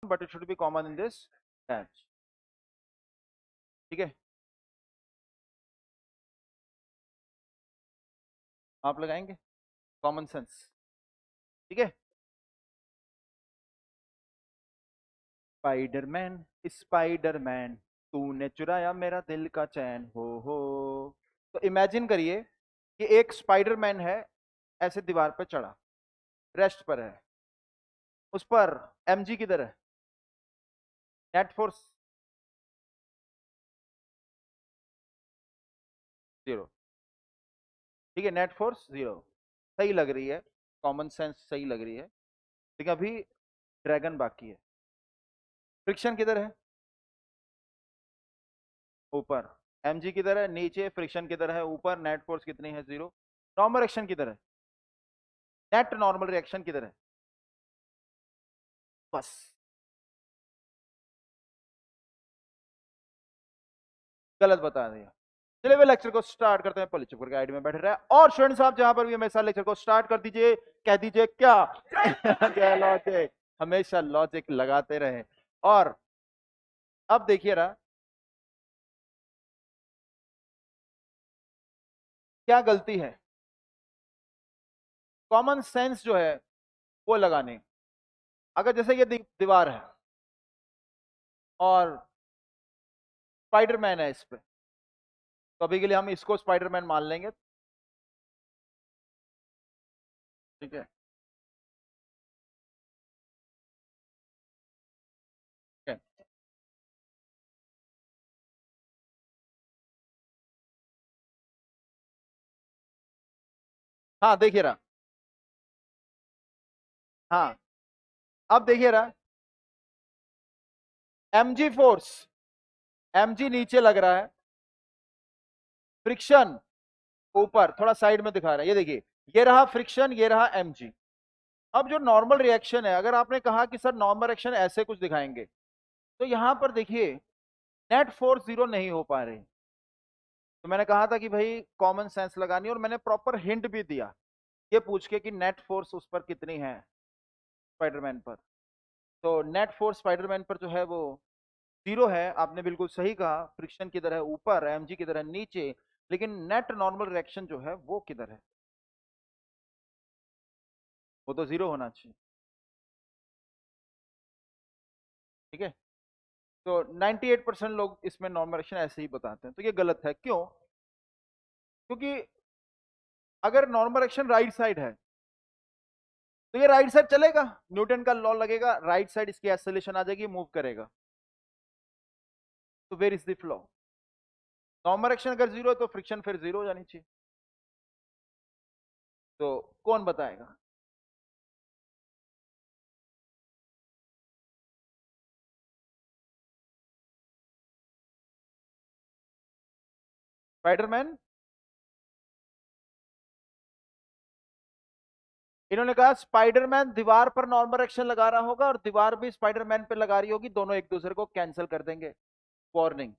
but it should be common in this batch. ठीक है, आप लगाएंगे कॉमन सेंस, ठीक है। स्पाइडरमैन स्पाइडरमैन, तूने चुराया मेरा दिल का चैन हो। तो इमेजिन करिए कि एक स्पाइडरमैन है, ऐसे दीवार पर चढ़ा, रेस्ट पर है, उस पर एमजी किधर है, नेट फोर्स 0, ठीक है, नेट फोर्स 0, सही लग रही है, कॉमन सेंस सही लग रही है, लेकिन अभी ड्रैगन बाकी है। फ्रिक्शन किधर है, ऊपर, एमजी किधर है, नीचे, फ्रिक्शन किधर है, ऊपर, नेट फोर्स कितनी है, 0, नॉर्मल रिएक्शन किधर है, नेट नॉर्मल रिएक्शन किधर है, बस। गलत बता दिया। चलिए वे लेक्चर को स्टार्ट करते हैं, पहले चुप करके आईडी में बैठे रहे, और स्टूडेंट साहब जहां पर भी हमेशा लेक्चर को स्टार्ट कर दीजिए, कह दीजिए क्या क्या लॉजिक, हमेशा लॉजिक लगाते रहे। और अब देखिए रहा, क्या गलती है, कॉमन सेंस जो है वो लगाने। अगर जैसे ये दीवार है और स्पाइडरमैन है इस पे, तो अभी के लिए हम इसको स्पाइडरमैन मान लेंगे, ठीक है, ठीक है। हाँ देखिए रहा, हाँ अब देखिए रहा, एमजी फोर्स, एमजी नीचे लग रहा है, फ्रिक्शन ऊपर थोड़ा साइड में दिखा रहा है, ये देखिए, ये रहा फ्रिक्शन, ये रहा एमजी। अब जो नॉर्मल रिएक्शन है, अगर आपने कहा कि सर नॉर्मल रिएक्शन ऐसे कुछ दिखाएंगे, तो यहां पर देखिए नेट फोर्स 0 नहीं हो पा रही, तो मैंने कहा था कि भाई कॉमन सेंस लगानी, और मैंने प्रॉपर हिंट भी दिया ये पूछ के कि नेट फोर्स उस पर कितनी है, स्पाइडरमैन पर। तो नेट फोर्स स्पाइडरमैन पर जो है वो 0 है, आपने बिल्कुल सही कहा, फ्रिक्शन किधर है, ऊपर, एमजी किधर है, नीचे, लेकिन नेट नॉर्मल रिएक्शन जो है वो किधर है, वो तो 0 होना चाहिए, ठीक है। तो 98% लोग इसमें नॉर्मल रिएक्शन ऐसे ही बताते हैं, तो ये गलत है। क्यों? क्योंकि अगर नॉर्मल रिएक्शन राइट साइड है, तो ये राइट साइड चलेगा, न्यूटन का लॉ लगेगा, राइट साइड इसकी एक्सेलरेशन आ जाएगी, मूव करेगा। तो where is the flaw? Normal reaction अगर 0 है तो फ्रिक्शन फिर 0 हो जानी चाहिए, तो कौन बताएगा? स्पाइडरमैन, इन्होंने कहा स्पाइडरमैन दीवार पर नॉर्मल रिएक्शन लगा रहा होगा और दीवार भी स्पाइडरमैन पे लगा रही होगी, दोनों एक दूसरे को कैंसिल कर देंगे। वार्निंग,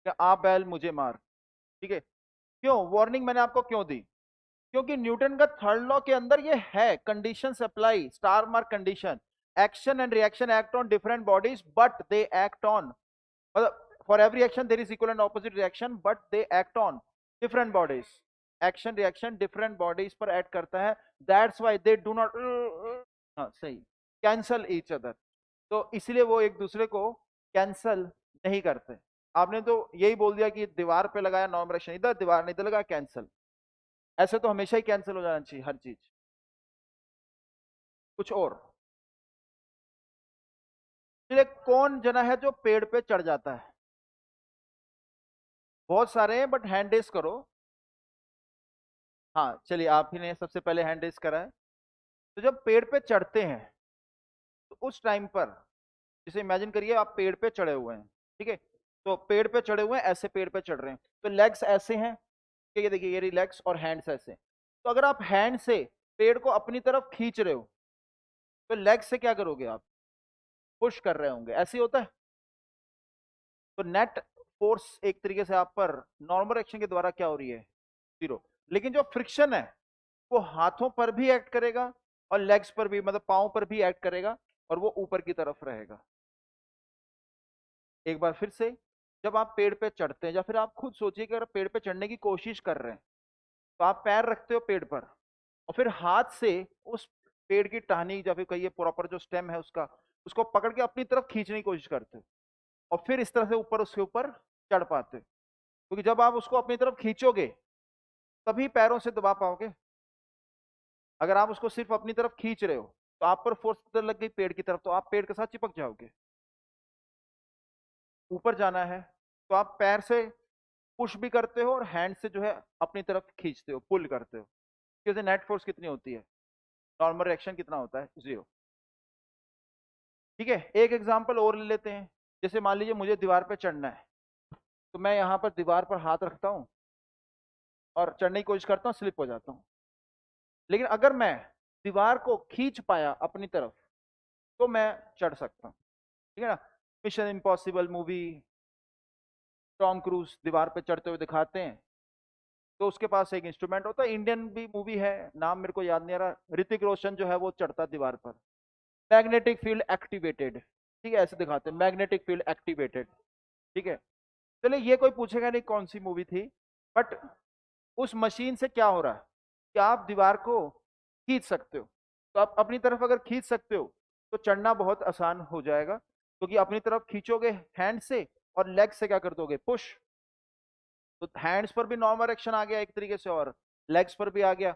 क्या आप बैल मुझे मार, ठीक है। क्यों वार्निंग मैंने आपको क्यों दी? क्योंकि न्यूटन का थर्ड लॉ के अंदर ये है, condition apply, star mark condition, action and reaction act on different bodies but they act on, मतलब for every action there is equal and opposite reaction but they act on different bodies, action reaction different bodies पर act करता है, that's why they do not, हाँ सही, cancel each other, तो इसलिए वो एक दूसरे को कैंसल नहीं करते। आपने तो यही बोल दिया कि दीवार पे लगाया नॉर्मल रिएक्शन, इधर दीवार नहीं, इधर लगा कैंसल, ऐसे तो हमेशा ही कैंसिल हो जाना चाहिए हर चीज। कुछ और, चलिए कौन जना है जो पेड़ पे चढ़ जाता है? बहुत सारे हैं, बट हैंड रेस करो। हाँ चलिए, आप ही ने सबसे पहले हैंड रेस करा है। तो जब पेड़ पे चढ़ते हैं, तो उस टाइम पर, जैसे इमेजिन करिए आप पेड़ पे चढ़े हुए हैं, ठीक है, तो पेड़ पे चढ़े हुए हैं, ऐसे पेड़ पे चढ़ रहे हैं, तो लेग्स ऐसे हैं, ठीक है, देखिए ये लेग्स और हैंड्स ऐसे, तो अगर आप हैंड से पेड़ को अपनी तरफ खींच रहे हो, तो लेग से क्या करोगे आप? पुश कर रहे होंगे, ऐसे ही होता है। तो नेट फोर्स एक तरीके से आप पर नॉर्मल एक्शन के द्वारा क्या हो रही है? 0। लेकिन जो फ्रिक्शन है वो हाथों पर भी एक्ट करेगा और लेग्स पर भी, मतलब पांव पर भी एक्ट करेगा, और वो ऊपर की तरफ रहेगा। एक बार फिर से, जब आप पेड़ पे चढ़ते हैं, या फिर आप खुद सोचिए कि अगर पेड़ पे चढ़ने की कोशिश कर रहे हैं, तो आप पैर रखते हो पेड़ पर और फिर हाथ से उस पेड़ की टहनी या फिर कहिए प्रॉपर जो स्टेम है उसका, उसको पकड़ के अपनी तरफ खींचने की कोशिश करते हो और फिर इस तरह से ऊपर उसके ऊपर चढ़ पाते हो। क्योंकि जब आप उसको अपनी तरफ खींचोगे तभी पैरों से दबा पाओगे। अगर आप उसको सिर्फ अपनी तरफ खींच रहे हो तो आप पर फोर्स लग गई पेड़ की तरफ, तो आप पेड़ के साथ चिपक जाओगे। ऊपर जाना है तो आप पैर से पुश भी करते हो और हैंड से जो है अपनी तरफ खींचते हो, पुल करते हो। क्योंकि नेट फोर्स कितनी होती है, नॉर्मल रिएक्शन कितना होता है, 0। ठीक है, एक एग्जांपल और ले लेते हैं। जैसे मान लीजिए मुझे दीवार पे चढ़ना है, तो मैं यहाँ पर दीवार पर हाथ रखता हूँ और चढ़ने की कोशिश करता हूँ, स्लिप हो जाता हूँ। लेकिन अगर मैं दीवार को खींच पाया अपनी तरफ तो मैं चढ़ सकता हूँ। ठीक है ना। Mission impossible movie, Tom cruise दीवार पे चढ़ते हुए दिखाते हैं, तो उसके पास एक इंस्ट्रूमेंट होता है। इंडियन भी मूवी है, नाम मेरे को याद नहीं आ रहा, ऋतिक रोशन जो है वो चढ़ता है दीवार पर, मैग्नेटिक फील्ड एक्टिवेटेड। ठीक है, ऐसे दिखाते हैं, मैग्नेटिक फील्ड एक्टिवेटेड। ठीक है, चलिए ये कोई पूछेगा नहीं कौन सी मूवी थी, बट उस मशीन से क्या हो रहा है कि आप दीवार को खींच सकते हो। तो आप अपनी तरफ अगर खींच सकते हो तो चढ़ना बहुत आसान हो जाएगा, क्योंकि अपनी तरफ खींचोगे हैंड से और लेग से क्या कर दोगे, पुश। तो हैंड्स पर भी नॉर्मल एक्शन आ गया एक तरीके से और लेग्स पर भी आ गया,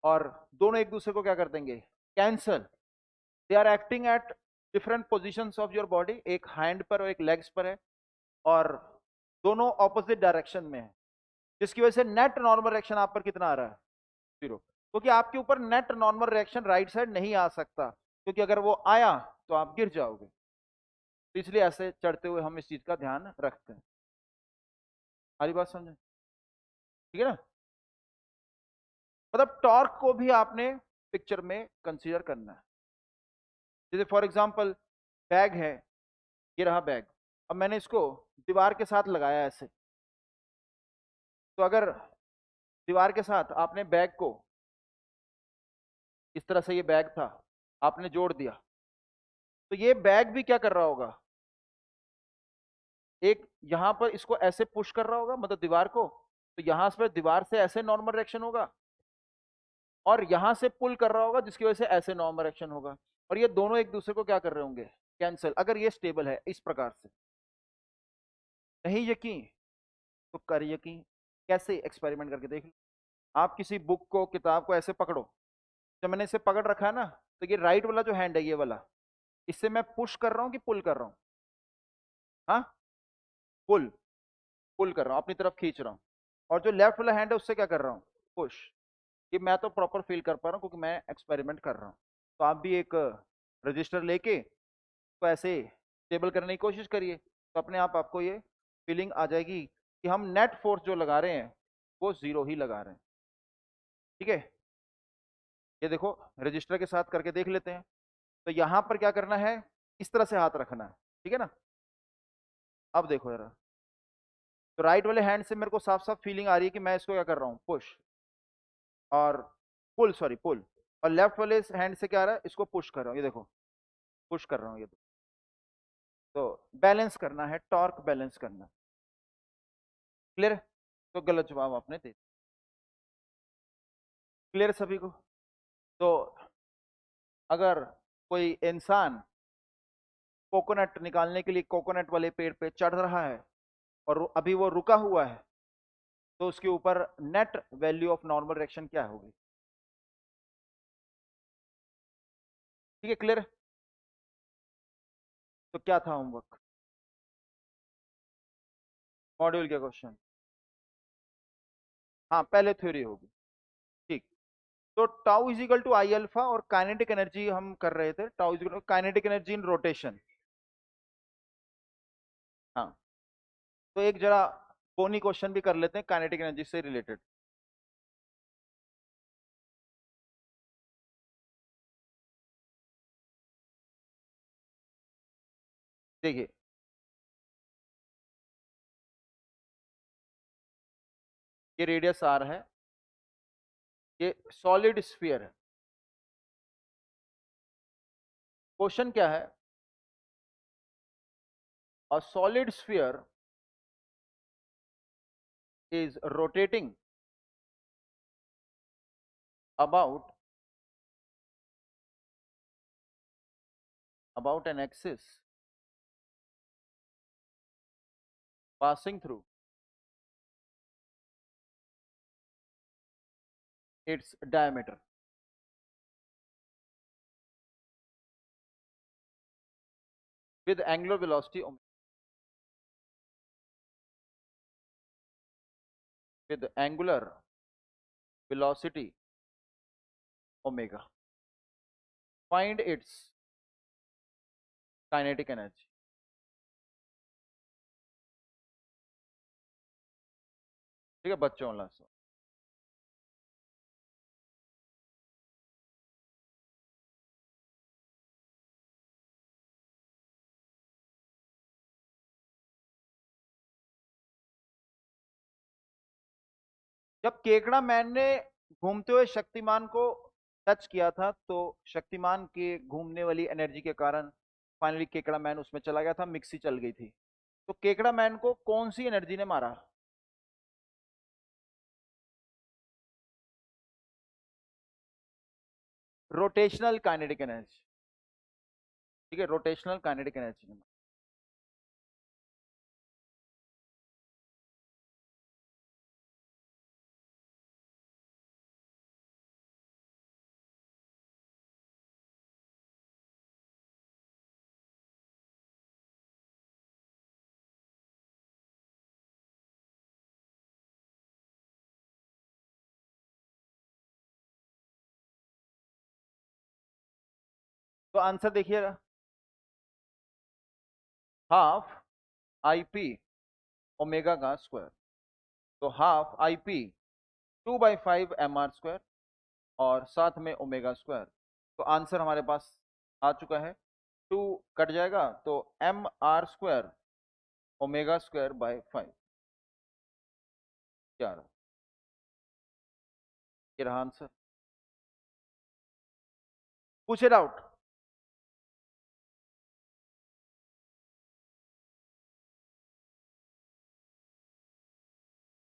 और दोनों एक दूसरे को क्या कर देंगे, cancel. They are acting at different position of your body, एक हैंड पर और एक लेग्स पर है, और दोनों ऑपोजिट डायरेक्शन में है, जिसकी वजह से नेट नॉर्मल रिएक्शन आप पर कितना आ रहा है, 0। क्योंकि आपके ऊपर net normal reaction right side नहीं आ सकता, क्योंकि अगर वो आया तो आप गिर जाओगे। तो इसलिए ऐसे चढ़ते हुए हम इस चीज का ध्यान रखते हैं। हमारी बात समझे, ठीक है ना। मतलब टॉर्क को भी आपने पिक्चर में कंसीडर करना है। जैसे फॉर एग्जांपल बैग है, ये रहा बैग, अब मैंने इसको दीवार के साथ लगाया ऐसे, तो अगर दीवार के साथ आपने बैग को इस तरह से, ये बैग था, आपने जोड़ दिया, तो ये बैग भी क्या कर रहा होगा, एक यहां पर इसको ऐसे पुश कर रहा होगा, मतलब दीवार को, तो यहां पर दीवार से ऐसे नॉर्मल रिएक्शन होगा, और यहां से पुल कर रहा होगा जिसकी वजह से ऐसे नॉर्मल रिएक्शन होगा, और ये दोनों एक दूसरे को क्या कर रहे होंगे, कैंसिल, अगर ये स्टेबल है इस प्रकार से। नहीं यकीन तो कर यकीन, कैसे एक्सपेरिमेंट करके देख लो। आप किसी बुक को, किताब को ऐसे पकड़ो, जब मैंने इसे पकड़ रखा है ना, तो ये राइट वाला जो हैंड है, ये वाला, इससे मैं पुश कर रहा हूँ कि पुल कर रहा हूँ, हाँ, पुल, पुल कर रहा हूँ, अपनी तरफ खींच रहा हूँ। और जो लेफ्ट वाला हैंड है उससे क्या कर रहा हूँ, पुश। ये मैं तो प्रॉपर फील कर पा रहा हूँ क्योंकि मैं एक्सपेरिमेंट कर रहा हूँ। तो आप भी एक रजिस्टर लेके तो ऐसे स्टेबल करने की कोशिश करिए, तो अपने आप आपको ये फीलिंग आ जाएगी कि हम नेट फोर्स जो लगा रहे हैं वो 0 ही लगा रहे हैं। ठीक है, ये देखो रजिस्टर के साथ करके देख लेते हैं। तो यहां पर क्या करना है, इस तरह से हाथ रखना है, ठीक है ना। अब देखो जरा, तो राइट वाले हैंड से मेरे को साफ साफ फीलिंग आ रही है कि मैं इसको क्या कर रहा हूँ, पुश, और पुल, सॉरी पुल। और लेफ्ट वाले हैंड से क्या आ रहा है, इसको पुश कर रहा हूँ, ये देखो पुश कर रहा हूँ ये। तो बैलेंस करना है, टॉर्क बैलेंस करना है। क्लियर। तो गलत जवाब आपने दे, क्लियर सभी को। तो अगर कोई इंसान कोकोनट निकालने के लिए कोकोनट वाले पेड़ पे चढ़ रहा है और अभी वो रुका हुआ है, तो उसके ऊपर net value of normal reaction क्या होगी। ठीक है, क्लियर। तो क्या था होमवर्क, मॉड्यूल के क्वेश्चन, हाँ पहले थ्योरी होगी। ठीक। तो tau is equal to I alpha, और काइनेटिक एनर्जी हम कर रहे थे, tau is equal to kinetic energy in rotation. हाँ, तो एक जरा बोनी क्वेश्चन भी कर लेते हैं काइनेटिक एनर्जी से रिलेटेड। देखिए, ये रेडियस आर है, ये सॉलिड स्फीयर है, क्वेश्चन क्या है? A solid sphere is rotating about an axis passing through its diameter with angular velocity omega. Find its kinetic energy. ठीक है बच्चों वाला सो जब केकड़ा मैन ने घूमते हुए शक्तिमान को टच किया था तो शक्तिमान के घूमने वाली एनर्जी के कारण फाइनली केकड़ा मैन उसमें चला गया था, मिक्सी चल गई थी। तो केकड़ा मैन को कौन सी एनर्जी ने मारा? Rotational kinetic energy. ठीक है, रोटेशनल काइनेटिक एनर्जी ने। तो आंसर देखिएगा, हाफ आई पी ओमेगा का स्क्वायर। तो हाफ आई पी 2/5 mr² और साथ में ओमेगा स्क्वायर। तो आंसर हमारे पास आ चुका है, 2 कट जाएगा तो mr² ओमेगा स्क्वायर बाय 5। क्या रहा? ये रहा आंसर। पूछे doubt?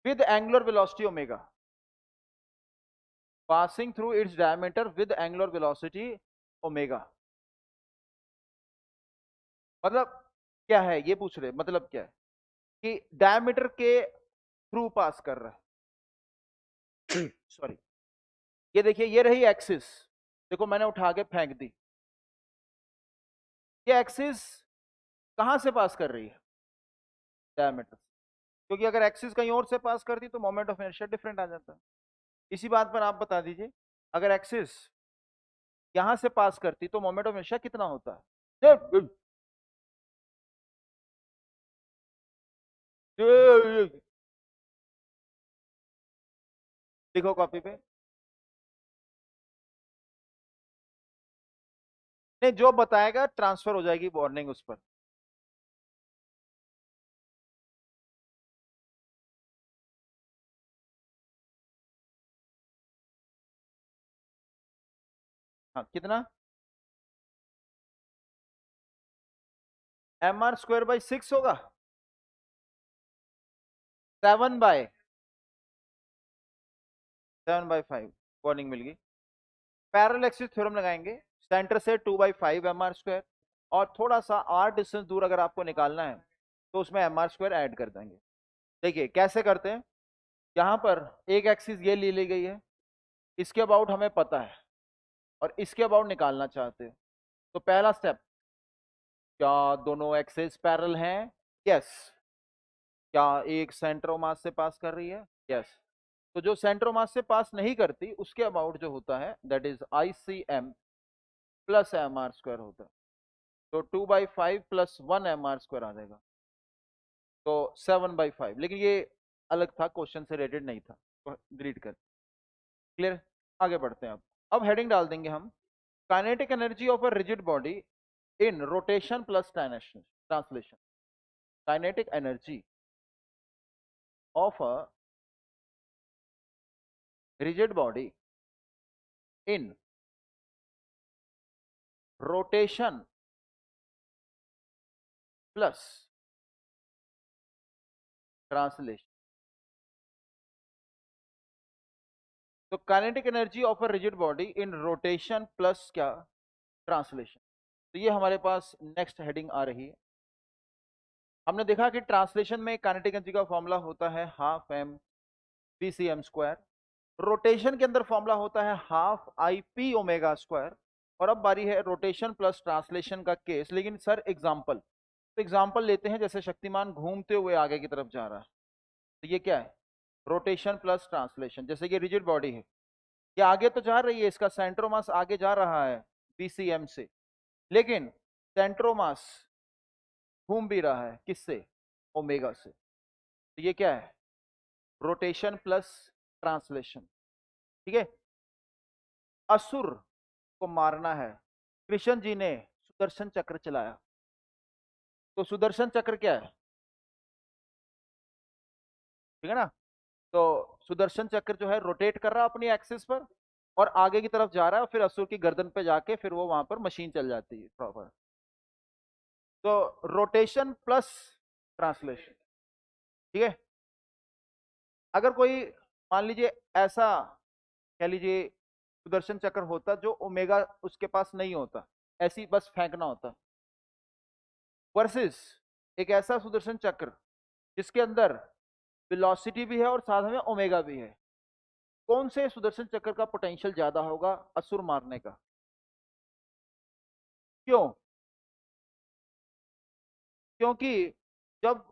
With angular velocity omega passing through its diameter with angular velocity omega. मतलब क्या है ये पूछ रहे, मतलब क्या है कि डायमीटर के थ्रू पास कर रहा है। सॉरी, ये देखिए ये रही एक्सिस, देखो मैंने उठा के फेंक दी। ये एक्सिस कहां से पास कर रही है? डायमीटर। क्योंकि अगर एक्सिस कहीं और से पास करती तो मोमेंट ऑफ इनर्शिया डिफरेंट आ जाता। इसी बात पर आप बता दीजिए, अगर एक्सिस यहां से पास करती तो मोमेंट ऑफ इनर्शिया कितना होता है? लिखो कॉपी पे। नहीं, जो बताएगा ट्रांसफर हो जाएगी वार्निंग उस पर। हाँ कितना? mr² by 6 होगा। 7/5 वार्निंग मिल गई। पैरेलल एक्सिस थ्योरम लगाएंगे, सेंटर से 2/5 mr² और थोड़ा सा r डिस्टेंस दूर अगर आपको निकालना है तो उसमें mr² ऐड कर देंगे। देखिए कैसे करते हैं, यहां पर एक एक्सिस ये ली गई है, इसके अबाउट हमें पता है और इसके अबाउट निकालना चाहते हैं। तो पहला स्टेप, क्या दोनों एक्सिस पैरेलल हैं? यस। क्या एक सेंटर ऑफ मास से पास कर रही है? यस। तो जो सेंटर ऑफ मास से पास नहीं करती उसके अबाउट जो होता है that is ICM plus mr² होता है। तो 2/5 प्लस 1 mr² आ जाएगा, तो 7/5। लेकिन ये अलग था, क्वेश्चन से रिलेटेड नहीं था, तो डिलीट कर। क्लियर? आगे बढ़ते हैं। अब हेडिंग डाल देंगे हम, kinetic energy of a rigid body in rotation plus translation. Kinetic energy of a rigid body in rotation plus translation. तो kinetic energy of a rigid body in rotation plus क्या, translation. तो ये हमारे पास next heading आ रही है। हमने देखा कि ट्रांसलेशन में काइनेटिक एनर्जी का फॉर्मूला होता है half M B C M square. Rotation के अंदर फॉर्मूला होता है half I P omega square. और अब बारी है रोटेशन प्लस ट्रांसलेशन का केस। लेकिन सर एग्जाम्पल, तो एग्जाम्पल लेते हैं, जैसे शक्तिमान घूमते हुए आगे की तरफ जा रहा है, तो ये क्या है, रोटेशन प्लस ट्रांसलेशन। जैसे कि रिजिड बॉडी है, ये आगे तो जा रही है, इसका सेंट्रोमास आगे जा रहा है बीसीएम से, लेकिन सेंट्रोमास घूम भी रहा है किससे, ओमेगा से। तो ये क्या है, रोटेशन प्लस ट्रांसलेशन। ठीक है। असुर को मारना है, कृष्ण जी ने सुदर्शन चक्र चलाया। तो सुदर्शन चक्र क्या है, ठीक है ना। तो सुदर्शन चक्र जो है रोटेट कर रहा है अपनी एक्सिस पर, और आगे की तरफ जा रहा है, फिर असुर की गर्दन पे जाके फिर वो वहां पर मशीन चल जाती है प्रॉपर। तो रोटेशन प्लस ट्रांसलेशन। ठीक है। अगर कोई मान लीजिए ऐसा कह लीजिए सुदर्शन चक्र होता जो ओमेगा उसके पास नहीं होता, ऐसी बस फेंकना होता, वर्सेस एक ऐसा सुदर्शन चक्र जिसके अंदर वेलोसिटी भी है और साथ में ओमेगा भी है, कौन से सुदर्शन चक्र का पोटेंशियल ज्यादा होगा असुर मारने का। क्यों, क्योंकि जब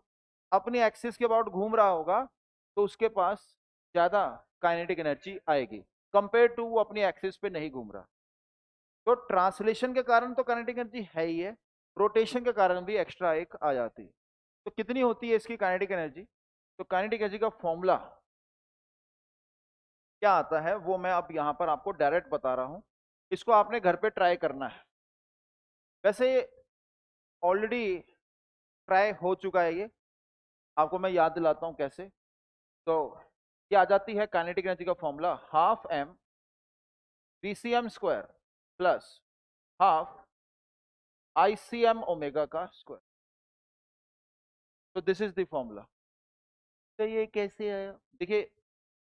अपनी एक्सिस के अबाउट घूम रहा होगा तो उसके पास ज्यादा काइनेटिक एनर्जी आएगी कंपेयर टू वो अपनी एक्सिस पे नहीं घूम रहा। तो ट्रांसलेशन के कारण तो काइनेटिक एनर्जी है ही है, रोटेशन के कारण भी एक्स्ट्रा एक आ जाती है। तो कितनी होती है इसकी काइनेटिक एनर्जी, तो काइनेटिक एनर्जी का फॉर्मूला क्या आता है वो मैं अब यहां पर आपको डायरेक्ट बता रहा हूं। इसको आपने घर पे ट्राई करना है। वैसे ऑलरेडी ट्राई हो चुका है ये, आपको मैं याद दिलाता हूं कैसे। तो ये आ जाती है काइनेटिक एनर्जी का formula half M BCM square plus half ICM omega का स्क्वायर। तो दिस इज द फॉर्मूला। तो ये कैसे आया, देखिए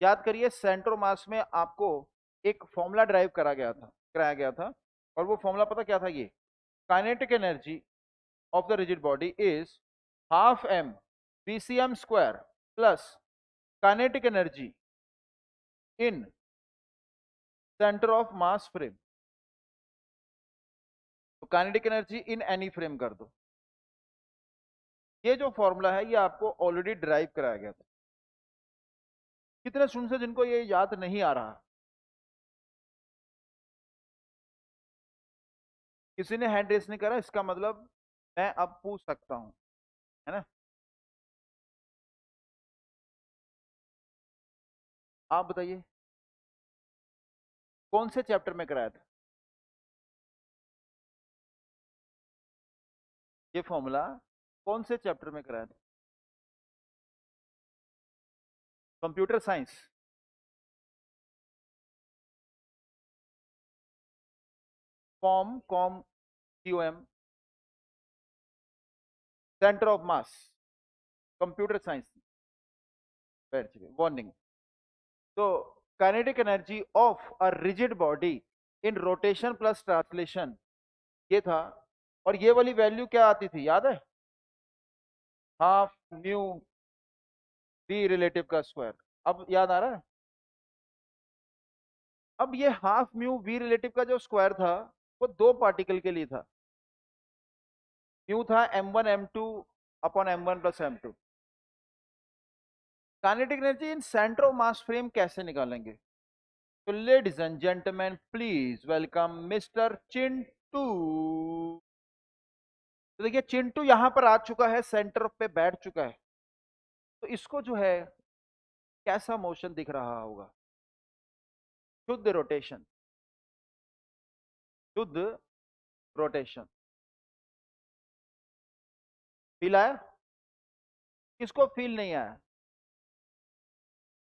याद करिए सेंट्रोमास में आपको एक फॉर्मूला ड्राइव कराया गया था। और वो फॉर्मूला पता क्या था, ये kinetic energy of the rigid body is half M BCM square plus kinetic energy in centre of mass frame. तो kinetic energy in any frame कर दो। ये जो फॉर्मूला है ये आपको ऑलरेडी ड्राइव कराया गया था। कितने स्टूडेंट्स हैं जिनको ये याद नहीं आ रहा, किसी ने हैंड रेस नहीं करा, इसका मतलब मैं अब पूछ सकता हूं, है ना। आप बताइए कौन से चैप्टर में कराया था ये फॉर्मूला, कौन से चैप्टर में कराया था, computer science. Com com QM, centre of mass, computer science. बैठ चुके, वार्निंग। तो kinetic energy of a rigid body in rotation plus translation ये था। और ये वाली वैल्यू क्या आती थी याद है, हाफ म्यू बी रिलेटिव का स्क्वायर। अब याद आ रहा है। अब ये हाफ म्यू वी रिलेटिव का जो स्क्वायर था वो दो पार्टिकल के लिए था। म्यू था m1 m2 upon m1 + m2। Kinetic energy in centre of mass frame कैसे निकालेंगे। तो ladies and gentleman please welcome mister Chintu. तो देखिए चिंटू यहां पर आ चुका है, सेंटर पे बैठ चुका है। तो इसको जो है कैसा मोशन दिख रहा होगा, शुद्ध रोटेशन, शुद्ध रोटेशन। फील आया, किसको फील नहीं आया,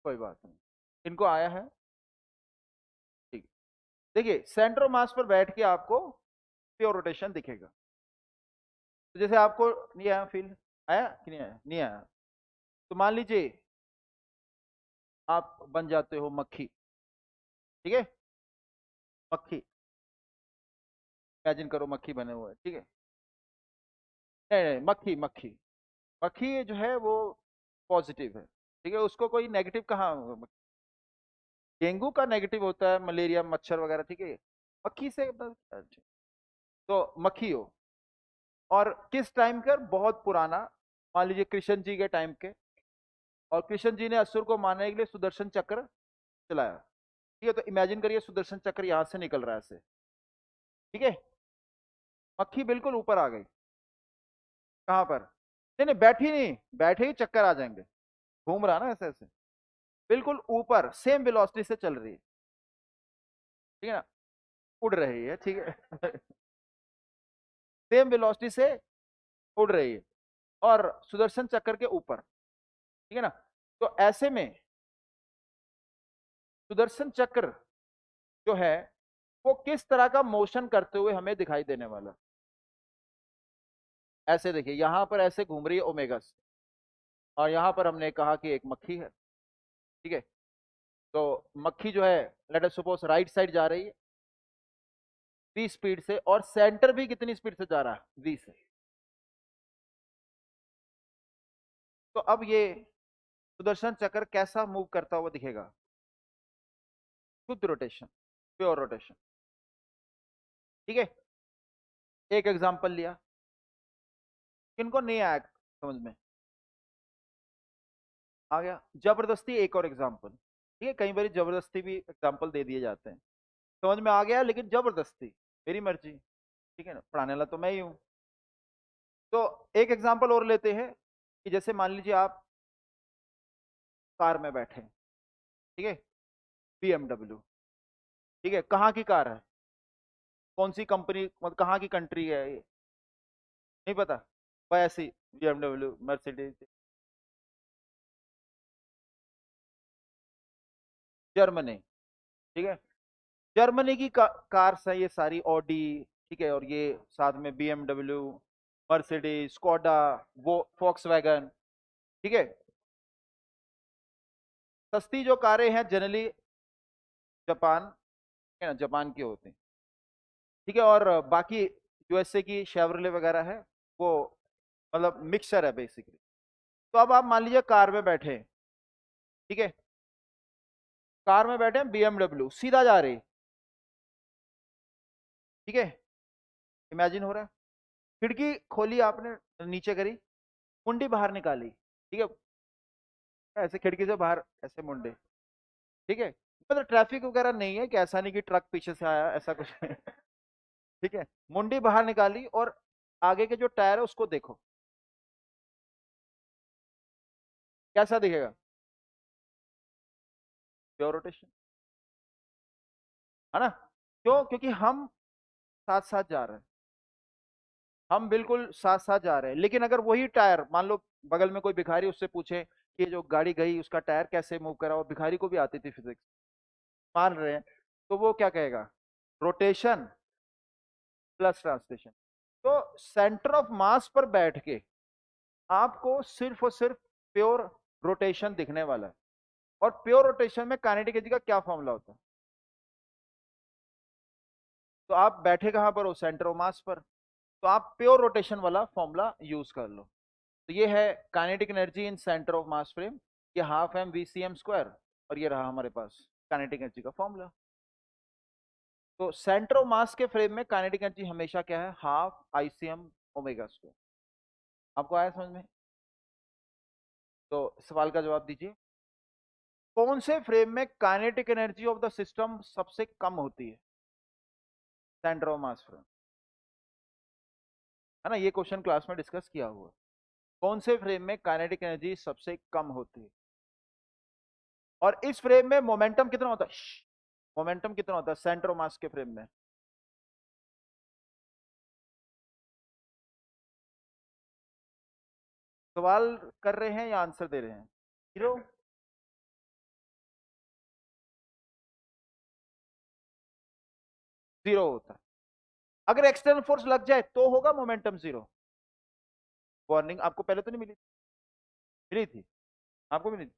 कोई बात नहीं, इनको आया है। ठीक है। देखिए सेंटर ऑफ मास पर बैठ के आपको प्योर रोटेशन दिखेगा। तो जैसे आपको नहीं आया फील, आया कि नहीं आया? नहीं आया। तो मान लीजिए आप बन जाते हो मक्खी, ठीक है, मक्खी, इमेजिन करो मक्खी बने हुए, ठीक है, नहीं नहीं, मक्खी मक्खी, मक्खी जो है वो पॉजिटिव है, ठीक है, उसको कोई नेगेटिव कहाँ होगा? डेंगू का नेगेटिव होता है, मलेरिया, मच्छर वगैरह, ठीक है, मक्खी से अच्छा। तो मक्खी हो, और किस टाइम का? बहुत पुराना, मान लीजिए कृष्ण जी के टाइम के, और कृष्ण जी ने असुर को मारने के लिए सुदर्शन चक्र चलाया, ठीक है, तो इमेजिन करिए सुदर्शन चक्र यहां से निकल रहा है ऐसे, ठीक है, मक्खी बिल्कुल ऊपर आ गई, कहां पर? नहीं नहीं, बैठी नहीं, बैठे ही चक्कर आ जाएंगे, घूम रहा ना ऐसे ऐसे, बिल्कुल ऊपर सेम वेलोसिटी से चल रही है, ठीक है ना, उड़ रही है, ठीक है, सेम वेलोसिटी से उड़ रही है, और सुदर्शन चक्र के ऊपर, ठीक है ना। तो ऐसे में सुदर्शन चक्र जो है वो किस तरह का मोशन करते हुए हमें दिखाई देने वाला? ऐसे देखिए, यहां पर ऐसे घूम रही है ओमेगस, और यहां पर हमने कहा कि एक मक्खी है, ठीक है, तो मक्खी जो है let us suppose right side जा रही है v स्पीड से, और सेंटर भी कितनी स्पीड से जा रहा है? v से। तो अब ये सुदर्शन चक्र कैसा मूव करता हुआ दिखेगा? शुद्ध रोटेशन, प्योर रोटेशन, ठीक है। एक एग्जांपल लिया, किनको नहीं आया समझ में? आ गया जबरदस्ती, एक और एग्जांपल, ठीक है, कई बार जबरदस्ती भी एग्जांपल दे दिए जाते हैं, समझ में आ गया, लेकिन जबरदस्ती मेरी मर्जी, ठीक है ना, पढ़ाने वाला तो मैं ही हूं। तो एक एग्जांपल और लेते हैं, कि जैसे मान लीजिए आप कार में बैठे, ठीक है, BMW, ठीक है, कहाँ की कार है? कौन सी कंपनी, मतलब कहाँ की कंट्री है ये? नहीं पता, भाई ऐसी BMW, मर्सिडीज, जर्मनी, ठीक है, जर्मनी की कार्स है ये सारी, ऑडी, ठीक है, और ये साथ में BMW, मर्सिडीज, स्कोडा, वो वैगन, ठीक है। सस्ती जो कारें हैं जनरली जापान, है ना, जापान की होती हैं, ठीक है, और बाकी USA की शेवरले वगैरह है, वो मतलब मिक्सचर है बेसिकली। तो अब आप मान लीजिए कार में बैठे हैं, ठीक है, कार में बैठे हैं, BMW सीधा जा रही, ठीक है, इमेजिन हो रहा है, खिड़की खोली आपने, नीचे करी, मुंडी बाहर निकाली, ठीक है, ऐसे खिड़की से बाहर ऐसे मुंडे, ठीक है, मतलब ट्रैफिक वगैरह नहीं है, कि ऐसा नहीं कि ट्रक पीछे से आया, ऐसा कुछ नहीं, ठीक है, मुंडी बाहर निकाली, और आगे के जो टायर है उसको देखो, कैसा दिखेगा? प्योर रोटेशन, है ना। क्यों? क्योंकि हम साथ साथ जा रहे हैं, हम बिल्कुल साथ साथ जा रहे हैं, लेकिन अगर वही टायर मान लो बगल में कोई भिखारी, उससे पूछे कि जो गाड़ी गई उसका टायर कैसे मूव करा, और भिखारी को भी आती थी फिजिक्स, मान रहे हैं, तो वो क्या कहेगा? Rotation plus translation. तो सेंटर ऑफ मास पर बैठ के आपको सिर्फ और सिर्फ प्योर रोटेशन दिखने वाला है। और प्योर रोटेशन में काइनेटिक एनर्जी का क्या फॉर्मूला होता है? तो आप बैठे कहां पर हो? सेंटर ऑफ मास पर, तो आप प्योर रोटेशन वाला फॉर्मूला यूज कर लो। तो ये है kinetic energy in centre of mass frame, ये half M V C M square, और ये रहा हमारे पास काइनेटिक एनर्जी का फॉर्मूला। तो सेंटर ऑफ मास के फ्रेम में काइनेटिक एनर्जी हमेशा क्या है? Half ICM omega square. आपको आया समझ में? तो सवाल का जवाब दीजिए, कौन से फ्रेम में kinetic energy of the system सबसे कम होती है? सेंटर ऑफ मास फ्रेम, है ना, ये क्वेश्चन क्लास में डिस्कस किया हुआ। कौन से फ्रेम में काइनेटिक एनर्जी सबसे कम होती है? और इस फ्रेम में मोमेंटम कितना होता है? मोमेंटम कितना होता है सेंटर ऑफ मास के फ्रेम में? सवाल कर रहे हैं या आंसर दे रहे हैं? 0। जीरो होता है। अगर एक्सटर्नल फोर्स लग जाए तो होगा मोमेंटम जीरो। वार्निंग आपको पहले तो नहीं मिली? मिली थी आपको? मिली थी?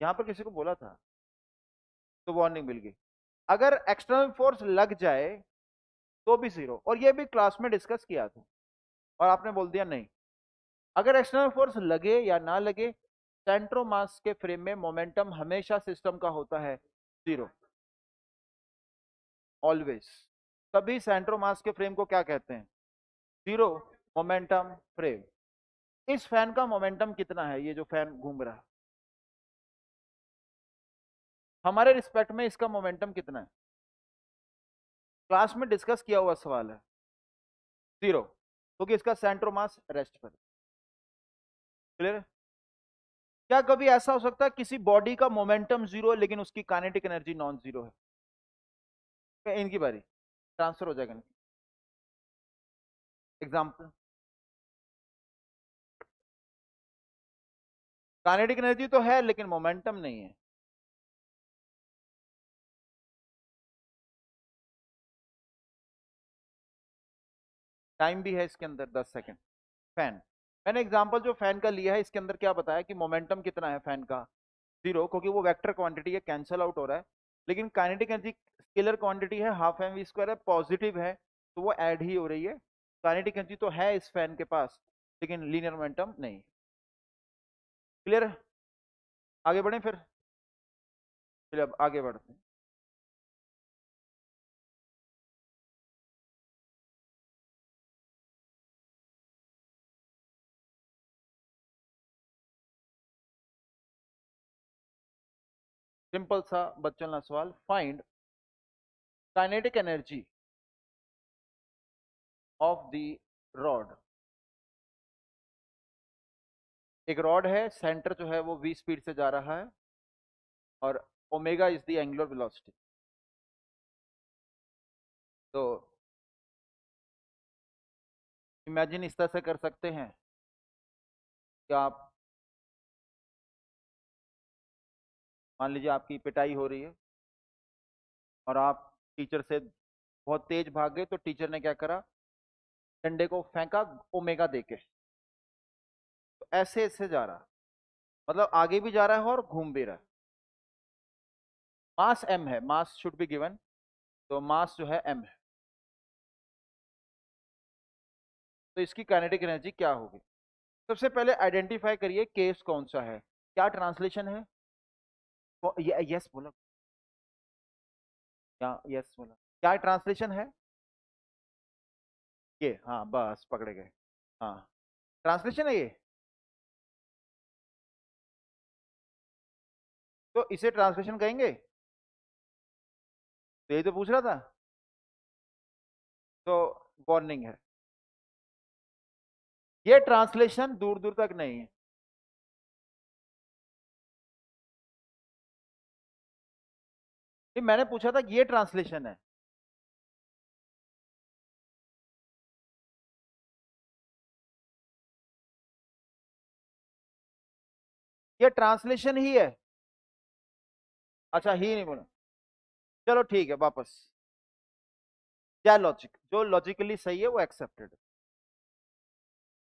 यहां पर किसी को बोला था तो वार्निंग मिल गई। अगर एक्सटर्नल फोर्स लग जाए तो भी जीरो, और ये भी क्लास में डिस्कस किया था और आपने बोल दिया नहीं। अगर एक्सटर्नल फोर्स लगे या ना लगे, सेंट्रोमास के फ्रेम में मोमेंटम हमेशा सिस्टम का होता है जीरो, ऑलवेज। तभी सेंट्रोमास के फ्रेम को क्या कहते हैं? Zero momentum frame. इस फैन का मोमेंटम कितना है, ये जो फैन घूम रहा है, हमारे रिस्पेक्ट में इसका मोमेंटम कितना है? क्लास में डिस्कस किया हुआ सवाल है, जीरो, क्योंकि इसका सेंट्रोमास रेस्ट पर। क्लियर? क्या कभी ऐसा हो सकता है किसी बॉडी का मोमेंटम जीरो है लेकिन उसकी काइनेटिक एनर्जी नॉन जीरो है? इनकी बारी ट्रांसफर हो जाएगा। एग्जाम्पल, काइनेटिक एनर्जी तो है लेकिन मोमेंटम नहीं है। टाइम भी है इसके अंदर 10 सेकेंड। फैन, मैंने एग्जांपल जो फैन का लिया है इसके अंदर क्या बताया कि मोमेंटम कितना है फैन का? जीरो, क्योंकि वो वेक्टर क्वांटिटी है, कैंसल आउट हो रहा है। लेकिन काइनेटिक एनर्जी स्केलर क्वांटिटी है, हाफ एम वी स्क्वायर है, पॉजिटिव है, तो वो ऐड ही हो रही है। काइनेटिक एनर्जी तो है इस फैन के पास लेकिन लीनियर मोमेंटम नहीं। क्लियर? आगे बढ़े फिर? चलिए अब आगे बढ़ते हैं। सिंपल सा बच्चों का सवाल, find kinetic energy of the rod. एक रॉड है, सेंटर जो है वो v स्पीड से जा रहा है और omega is the angular velocity. तो इमेजिन इस तरह से कर सकते हैं कि आप मान लीजिए आपकी पिटाई हो रही है और आप टीचर से बहुत तेज भाग गए, तो टीचर ने क्या करा, डंडे को फेंका ओमेगा देके, तो ऐसे ऐसे जा रहा, मतलब आगे भी जा रहा है और घूम भी रहा है। मास m है, मास शुड बी गिवन, तो मास जो है m है, तो इसकी काइनेटिक एनर्जी क्या होगी? सबसे पहले आइडेंटिफाई करिए केस कौन सा है, क्या ट्रांसलेशन है? यस बोला, क्या यस बोला, क्या ट्रांसलेशन है? ये हाँ बस पकड़े गए। हाँ ट्रांसलेशन है ये, तो इसे ट्रांसलेशन कहेंगे? तो यही तो पूछ रहा था। तो वार्निंग है, ये ट्रांसलेशन दूर दूर तक नहीं है। ये मैंने पूछा था कि ये ट्रांसलेशन है, ये ट्रांसलेशन ही है। अच्छा ही नहीं बोला, चलो ठीक है वापस। क्या लॉजिक, जो लॉजिकली सही है वो एक्सेप्टेड।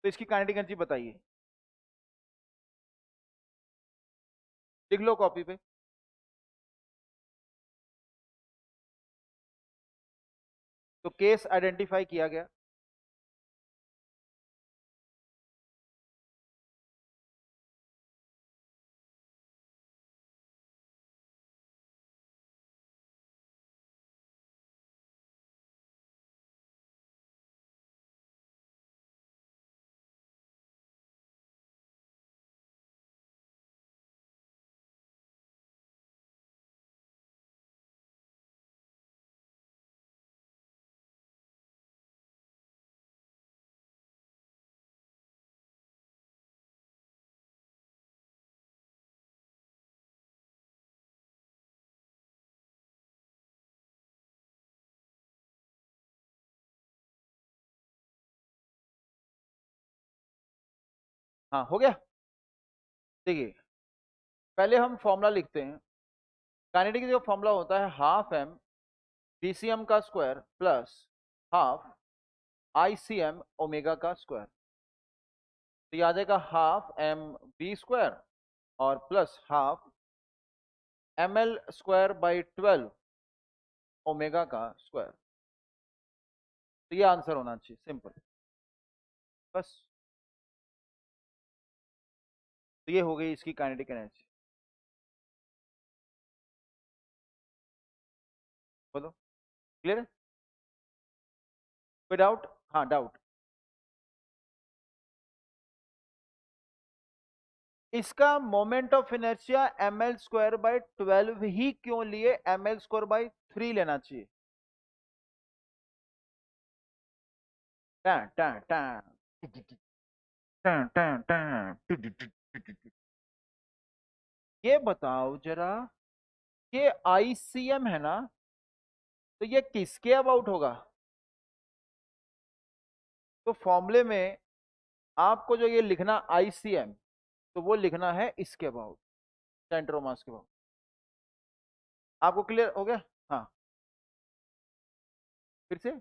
तो इसकी काइनेटिक एनर्जी बताइए, लिख लो कॉपी पे। तो केस आइडेंटिफाई किया गया। हाँ हो गया। देखिए पहले हम फॉर्मूला लिखते हैं। काइनेटिक जो फॉर्मूला होता है, हाफ m बीसीएम का square plus half ICM omega का स्क्वायर, तो ये आ जाएगा हाफ mv² और प्लस हाफ ml² / 12 ओमेगा का स्क्वायर। तो ये आंसर होना चाहिए, सिंपल बस। तो ये हो गई इसकी काइनेटिक एनर्जी। बोलो, क्लियर है? कोई डाउट? हाँ डाउट। इसका मोमेंट ऑफ इनर्शिया ml² / 12 ही क्यों लिए, ml²/3 लेना चाहिए? टां, टां, टां, टां, टां, टां। ये बताओ जरा, ये ICM है ना, तो ये किसके अबाउट होगा? तो फॉर्मूले में आपको जो ये लिखना ICM, तो वो लिखना है इसके अबाउट, सेंटर ऑफ मास के अबाउट। आपको क्लियर हो गया? हाँ, फिर से।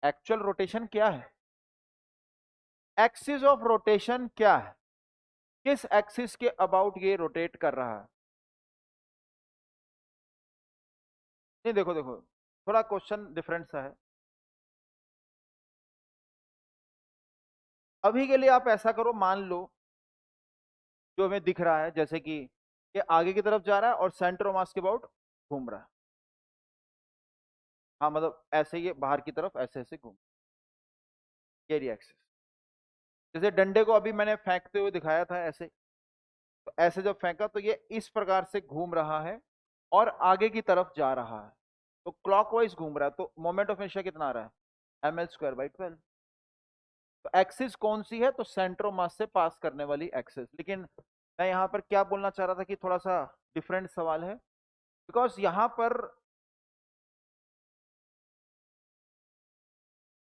एक्चुअल रोटेशन क्या है? एक्सिस ऑफ रोटेशन क्या है? किस एक्सिस के अबाउट ये रोटेट कर रहा है? नहीं, देखो देखो, थोड़ा क्वेश्चन डिफरेंट सा है। अभी के लिए आप ऐसा करो, मान लो जो हमें दिख रहा है, जैसे कि ये आगे की तरफ जा रहा है और सेंटर ऑफ मास के अबाउट घूम रहा है। हाँ मतलब ऐसे ये बाहर की तरफ ऐसे ऐसे घूम, ये एक्सिस। जैसे डंडे को अभी मैंने फेंकते हुए दिखाया था ऐसे, तो ऐसे जब फेंका तो ये इस प्रकार से घूम रहा है और आगे की तरफ जा रहा है, तो क्लॉकवाइज घूम रहा है, तो मोमेंट ऑफ इनर्शिया कितना आ रहा है? ml²/12। तो एक्सिस कौन सी है? तो सेंटर ऑफ मास से पास करने वाली एक्सिस। लेकिन मैं यहां पर क्या बोलना चाह रहा था कि थोड़ा सा डिफरेंट सवाल है, बिकॉज यहां पर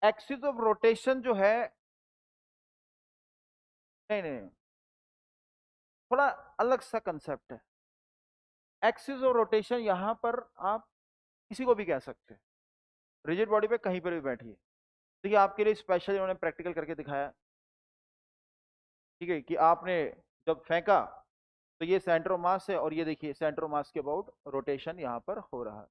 एक्सिस ऑफ रोटेशन जो है, नहीं नहीं, थोड़ा अलग सा कंसेप्ट है। एक्सिस ऑफ रोटेशन यहां पर आप किसी को भी कह सकते हैं, रिजिड बॉडी पे कहीं पर भी बैठिए। देखिए आपके लिए स्पेशल इन्होंने प्रैक्टिकल करके दिखाया, ठीक है, कि आपने जब फेंका तो ये सेंटर ऑफ मास है, और ये देखिए सेंटर ऑफ मास के अबाउट रोटेशन यहाँ पर हो रहा है।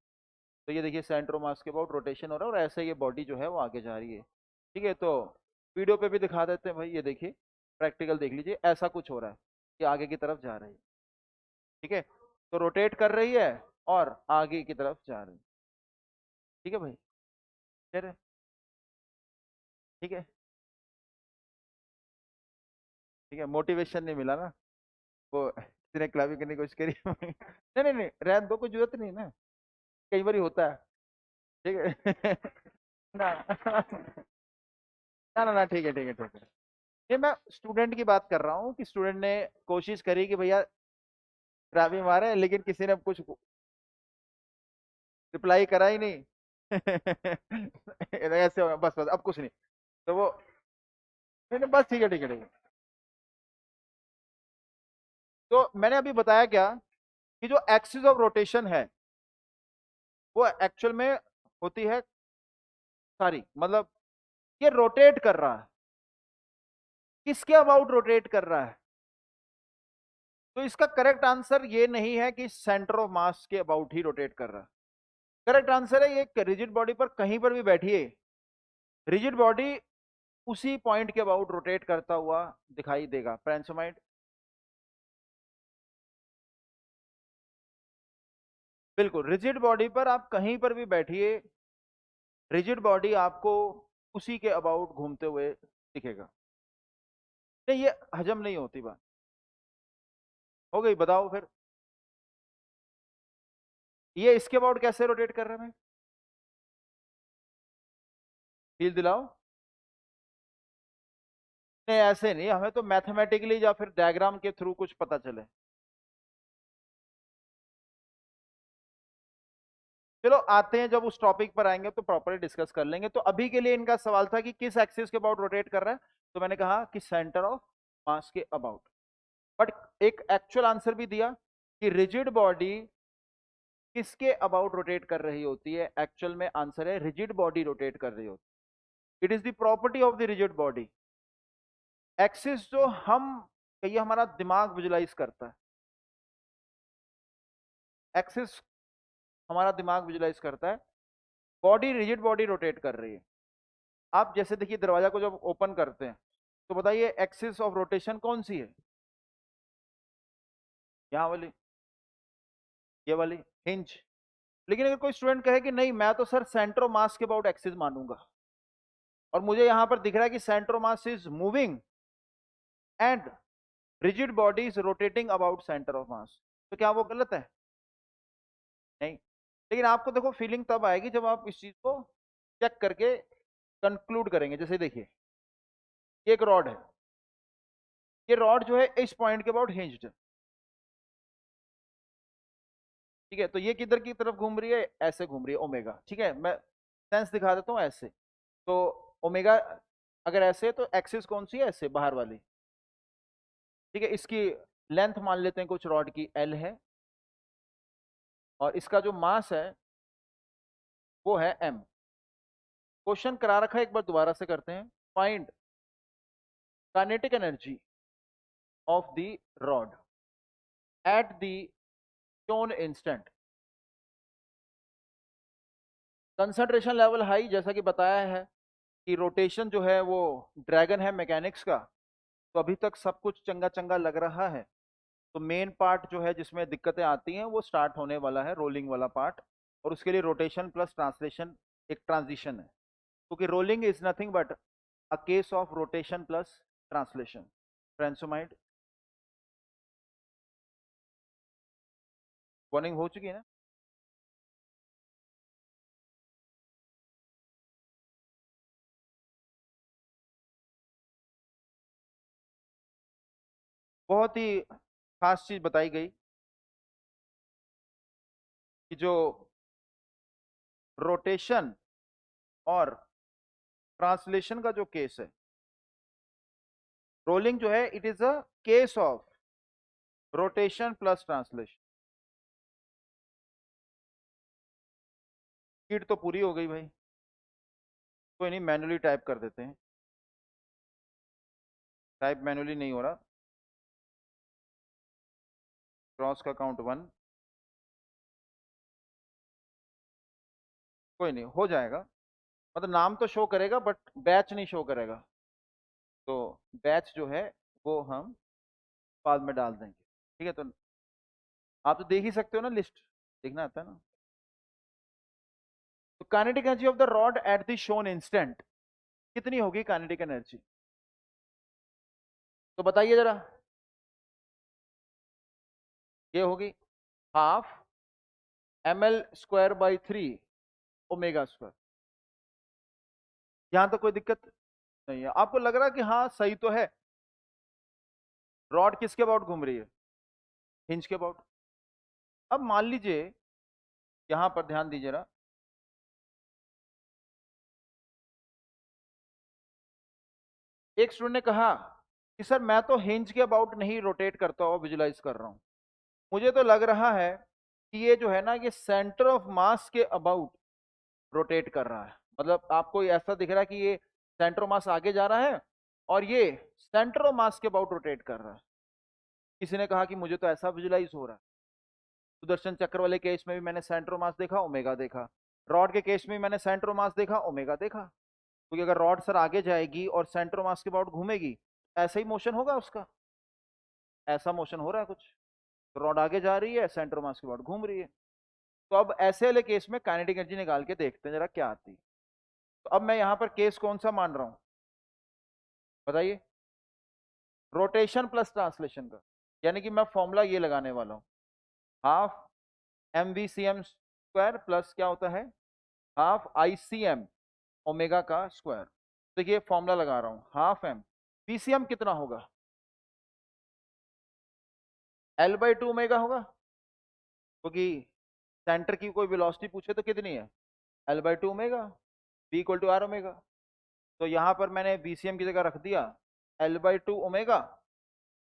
तो ये देखिए सेंटर ऑफ मास के अबाउट रोटेशन हो रहा है, और ऐसे ये बॉडी जो है वो आगे जा रही है। ठीक है, तो वीडियो पे भी दिखा देते हैं भाई, ये देखिए प्रैक्टिकल देख लीजिए, ऐसा कुछ हो रहा है, ये आगे की तरफ जा रही है। ठीक है, तो रोटेट कर रही है और आगे की तरफ जा रही है। ठीक है भाई, फिर ठीक है, ठीक है, मोटिवेशन नहीं मिला ना, वो किसी ने क्लबिंग करने की कोशिश करी। नहीं नहीं नहीं, रहने दो, कोई जरूरत नहीं ना, कई बार होता है। ठीक है। ना ना ना ना, ठीक है ठीक है ठीक है। ये मैं स्टूडेंट की बात कर रहा हूँ कि स्टूडेंट ने कोशिश करी कि भैया ट्रैफिक मारे, लेकिन किसी ने कुछ रिप्लाई करा ही नहीं। ऐसे हो, बस बस अब कुछ नहीं। तो वो, नहीं नहीं, बस ठीक है ठीक है ठीक है। तो मैंने अभी बताया क्या, कि जो एक्सिस ऑफ रोटेशन है वो एक्चुअल में होती है सारी, मतलब ये रोटेट कर रहा है, किसके अबाउट रोटेट कर रहा है? तो इसका करेक्ट आंसर ये नहीं है कि सेंटर ऑफ मास के अबाउट ही रोटेट कर रहा है। करेक्ट आंसर है, ये रिजिड बॉडी पर कहीं पर भी बैठिए, रिजिड बॉडी उसी पॉइंट के अबाउट रोटेट करता हुआ दिखाई देगा। फ्रेंड्स माइंड, बिल्कुल रिजिड बॉडी पर आप कहीं पर भी बैठिए, रिजिड बॉडी आपको उसी के अबाउट घूमते हुए दिखेगा। नहीं, ये हजम नहीं होती बात। हो गई, बताओ फिर ये इसके अबाउट कैसे रोटेट कर रहे हैं? फील दिलाओ। नहीं ऐसे नहीं, हमें तो मैथमेटिकली या फिर डायग्राम के थ्रू कुछ पता चले। चलो आते हैं, जब उस टॉपिक पर आएंगे तो प्रॉपर्ली डिस्कस कर लेंगे। तो अभी के लिए इनका सवाल था कि किस एक्सिस के अबाउट रोटेट कर रहा है, तो मैंने कहा कि सेंटर ऑफ मास के अबाउट। बट एक एक्चुअल आंसर भी दिया कि रिजिड बॉडी किसके अबाउट रोटेट कर रही होती है? एक्चुअल में आंसर है रिजिड बॉडी रोटेट कर रही होती है। It is the property of the rigid body. Axis जो हम, ये हमारा दिमाग विजुलाइज करता है, एक्सिस हमारा दिमाग विजुलाइज करता है, बॉडी रिजिड बॉडी रोटेट कर रही है। आप जैसे देखिए दरवाजा को जब ओपन करते हैं तो बताइए एक्सिस ऑफ रोटेशन कौन सी है? यहाँ वाली, ये वाली, हिंज। लेकिन अगर कोई स्टूडेंट कहे कि नहीं मैं तो सर सेंटर ऑफ मास के अबाउट एक्सिस मानूंगा, और मुझे यहां पर दिख रहा है कि centre of mass is moving and rigid body is rotating about centre of मास, तो क्या वो गलत है? नहीं। लेकिन आपको देखो फीलिंग तब आएगी जब आप इस चीज को चेक करके कंक्लूड करेंगे। जैसे देखिए ये एक रॉड है, ये रॉड जो है इस पॉइंट के अबाउट हिंज्ड है, ठीक है? तो ये किधर की तरफ घूम रही है? ऐसे घूम रही है, ओमेगा, ठीक है? मैं सेंस दिखा देता हूँ ऐसे। तो ओमेगा अगर ऐसे तो एक्सिस कौन सी है? ऐसे बाहर वाली, ठीक है? इसकी लेंथ मान लेते हैं कुछ रॉड की एल है, और इसका जो मास है वो है एम। क्वेश्चन करा रखा है, एक बार दोबारा से करते हैं। Find kinetic energy of the rod at the shown instant. Concentration level high, जैसा कि बताया है कि रोटेशन जो है वो ड्रैगन है मैकेनिक्स का, तो अभी तक सब कुछ चंगा चंगा लग रहा है। तो मेन पार्ट जो है जिसमें दिक्कतें आती हैं वो स्टार्ट होने वाला है, रोलिंग वाला पार्ट। और उसके लिए रोटेशन प्लस ट्रांसलेशन एक ट्रांजिशन है, क्योंकि rolling is nothing but a case of rotation plus translation. Friends, warning हो चुकी है ना? बहुत ही खास चीज बताई गई कि जो रोटेशन और ट्रांसलेशन का जो केस है, रोलिंग जो है it is a case of rotation plus translation. Sheet तो पूरी हो गई भाई, कोई नहीं, मैनुअली टाइप कर देते हैं। टाइप मैनुअली नहीं हो रहा। क्रॉस का काउंट 1, कोई नहीं, हो जाएगा। मतलब नाम तो शो करेगा बट बैच नहीं शो करेगा, तो बैच जो है वो हम बाद में डाल देंगे, ठीक है? तो आप तो देख ही सकते हो ना, लिस्ट देखना आता है ना। तो kinetic energy of the rod at the shown instant कितनी होगी काइनेटिक एनर्जी? तो बताइए जरा। ये होगी हाफ ml²/3 ओमेगा स्क्वायर। यहां तक कोई दिक्कत नहीं है? आपको लग रहा है कि हाँ सही तो है? रॉड किसके अबाउट घूम रही है? हिंज के अबाउट। अब मान लीजिए, यहां पर ध्यान दीजिए ना, एक स्टूडेंट ने कहा कि सर मैं तो हिंज के अबाउट नहीं रोटेट करता हुआ विजुलाइज कर रहा हूं, मुझे तो लग रहा है कि ये जो है ना ये सेंटर ऑफ मास के अबाउट रोटेट कर रहा है। मतलब आपको ऐसा दिख रहा है कि ये सेंटर ऑफ मास आगे जा रहा है और ये सेंटर ऑफ मास के अबाउट रोटेट कर रहा है। किसी ने कहा कि मुझे तो ऐसा विजुलाइज हो रहा है। सुदर्शन चक्र वाले केस में भी मैंने सेंटर ऑफ मास देखा, ओमेगा देखा। रॉड के केस में भी मैंने सेंटर ऑफ मास देखा, ओमेगा देखा। क्योंकि अगर रॉड सर आगे जाएगी और सेंटर ऑफ मास के अबाउट घूमेगी, ऐसा ही मोशन होगा उसका। ऐसा मोशन हो रहा है कुछ, तो रॉड आगे जा रही है, सेंटर ऑफ मास के अबाउट घूम रही है। तो अब ऐसे वाले केस में काइनेटिक एनर्जी निकाल के देखते हैं जरा क्या आती है। तो अब मैं यहां पर केस कौन सा मान रहा हूं बताइए? रोटेशन प्लस ट्रांसलेशन का, यानी कि मैं फॉर्मूला ये लगाने वाला हूं, हाफ mvcm² प्लस क्या होता है, हाफ ICM ओमेगा का स्क्वायर। तो ये फॉर्मूला लगा रहा हूं, हाफ एम VCM कितना होगा? L/2 ओमेगा होगा, क्योंकि सेंटर की कोई वेलोसिटी पूछे तो कितनी है? L/2 omega, V equal to R omega. तो यहां पर मैंने VCM की जगह रख दिया L/2 ओमेगा,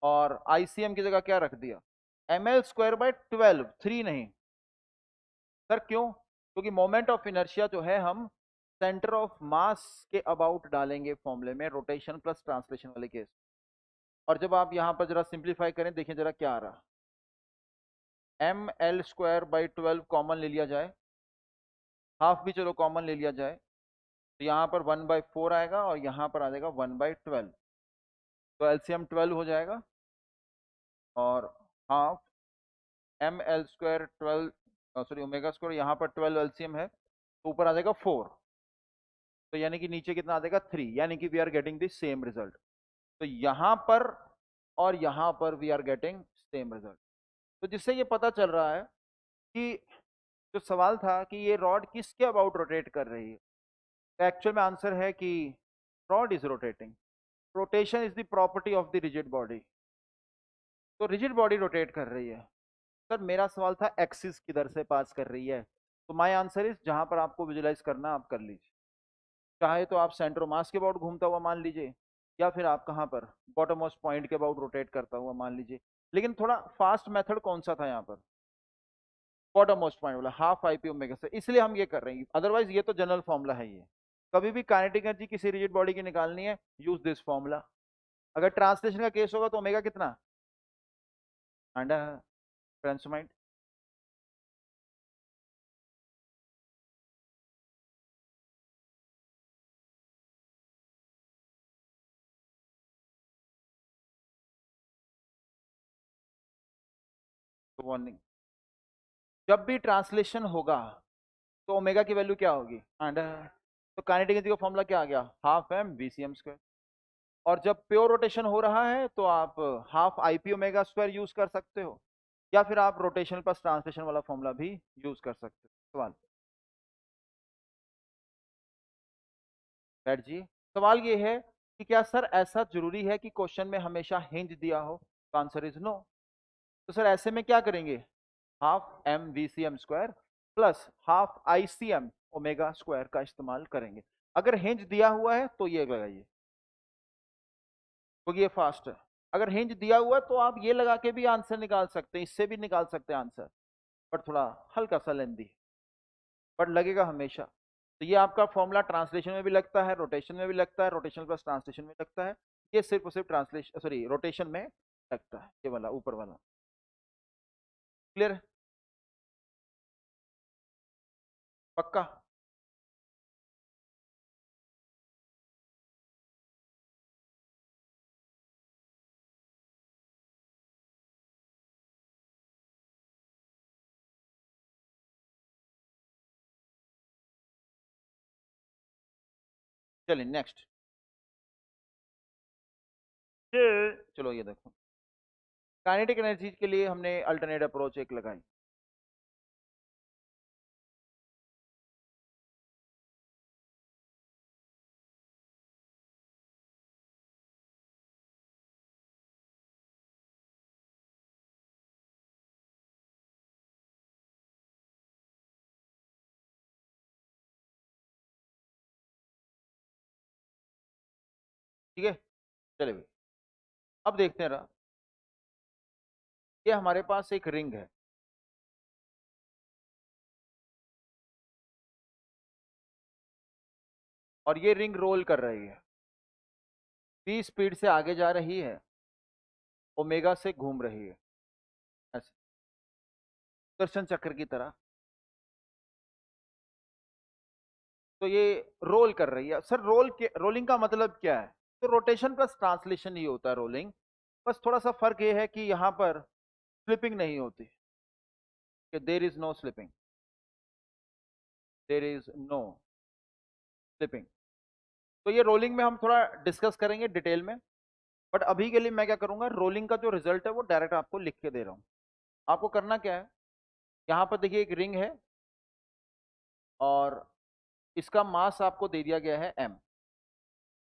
और ICM की जगह क्या रख दिया? ml² बाय 12, 3 नहीं, सर क्यों? क्योंकि मोमेंट ऑफ इनर्शिया जो है हम सेंटर ऑफ मास के अबाउट डालेंगे फॉर्मूले में, रोटेशन प्लस ट्रांसलेशन वाले केस। और जब आप यहाँ पर जरा सिंप्लीफाई करें, देखिए जरा क्या आ रहा, M L square by 12 common ले लिया जाए, हाफ भी चलो कॉमन ले लिया जाए, तो यहाँ पर 1/4 आएगा और यहाँ पर आ जाएगा 1/12, तो एलसीएम 12 हो जाएगा। और half M L square 12, sorry omega square, यहाँ पर 12 एलसीएम है, तो ऊपर आ जाएगा 4, तो यानी कि नीचे कितना आ जाएगा 3, यानी कि we are getting the same result. तो यहाँ पर और यहाँ पर we are getting same result. तो जिससे ये पता चल रहा है कि जो सवाल था कि ये रॉड किसके अबाउट रोटेट कर रही है, तो एक्चुअल में आंसर है कि rod is rotating. Rotation is the property of the rigid body, तो रिजिड बॉडी रोटेट कर रही है। सर मेरा सवाल था एक्सिस किधर से पास कर रही है, तो माय आंसर इज जहां पर आपको विजुलाइज करना आप कर लीजिए। चाहे तो आप सेंटर मास के अबाउट घूमता हुआ मान लीजिए, या फिर आप कहाँ पर बॉटम मोस्ट पॉइंट के अबाउट रोटेट करता हुआ मान लीजिए। लेकिन थोड़ा फास्ट मेथड कौन सा था यहाँ पर, बॉटम मोस्ट पॉइंट वाला, हाफ आई पी ओमेगा से, इसलिए हम ये कर रहे हैं। अदरवाइज ये तो जनरल फॉर्मूला है, ये कभी भी काइनेटिक एनर्जी किसी रिजिड बॉडी की निकालनी है, यूज दिस फॉर्मूला। अगर ट्रांसलेशन का केस होगा तो ओमेगा कितना, अंडा फ्रेंड्स माइंड। तो वार्निंग, जब भी ट्रांसलेशन होगा तो ओमेगा की वैल्यू क्या होगी, अंडा। तो काइनेटिक एनर्जी का फॉर्मूला क्या आ गया, half M V C M square. और जब प्योर रोटेशन हो रहा है तो आप half I P omega square use कर सकते हो, या फिर आप रोटेशन प्लस ट्रांसलेशन वाला फॉर्मूला भी यूज कर सकते हो। सवाल बैठ जी। सवाल ये है कि क्या सर ऐसा जरूरी है कि क्वेश्चन में हमेशा हिंज दिया हो, तो आंसर इज नो। तो सर ऐसे में क्या करेंगे, half M V C M square plus half I C M omega square का इस्तेमाल करेंगे। अगर हिंज दिया हुआ है तो ये लगाइए, क्योंकि ये फास्ट है। अगर हिंज दिया हुआ है तो आप ये लगा के भी आंसर निकाल सकते हैं, इससे भी निकाल सकते हैं आंसर, पर थोड़ा हल्का सा लेंदी, बट लगेगा हमेशा। तो ये आपका फॉर्मूला ट्रांसलेशन में भी लगता है, रोटेशन में भी लगता है, रोटेशन प्लस ट्रांसलेशन में लगता है। ये सिर्फ और सिर्फ ट्रांसलेशन, सॉरी रोटेशन में लगता है, ये वाला ऊपर वाला। क्लियर, पक्का। चलिए नेक्स्ट, चलो ये देखो, काइनेटिक एनर्जी के लिए हमने अल्टरनेट अप्रोच एक लगाई। ठीक है, चलिए भाई, अब देखते हैं रहा, ये हमारे पास एक रिंग है, और ये रिंग रोल कर रही है, v स्पीड से आगे जा रही है, ओमेगा से घूम रही है, ऐसे दर्शन चक्र की तरह। तो ये रोल कर रही है। सर रोल के, रोलिंग का मतलब क्या है, तो रोटेशन प्लस ट्रांसलेशन ही होता है रोलिंग। बस थोड़ा सा फर्क ये है कि यहाँ पर स्लिपिंग नहीं होती, कि there is no slipping, there is no slipping. तो ये रोलिंग में हम थोड़ा डिस्कस करेंगे डिटेल में, बट अभी के लिए मैं क्या करूंगा, रोलिंग का जो रिजल्ट है वो डायरेक्ट आपको लिख के दे रहा हूं। आपको करना क्या है, यहाँ पर देखिए एक रिंग है, और इसका मास आपको दे दिया गया है m।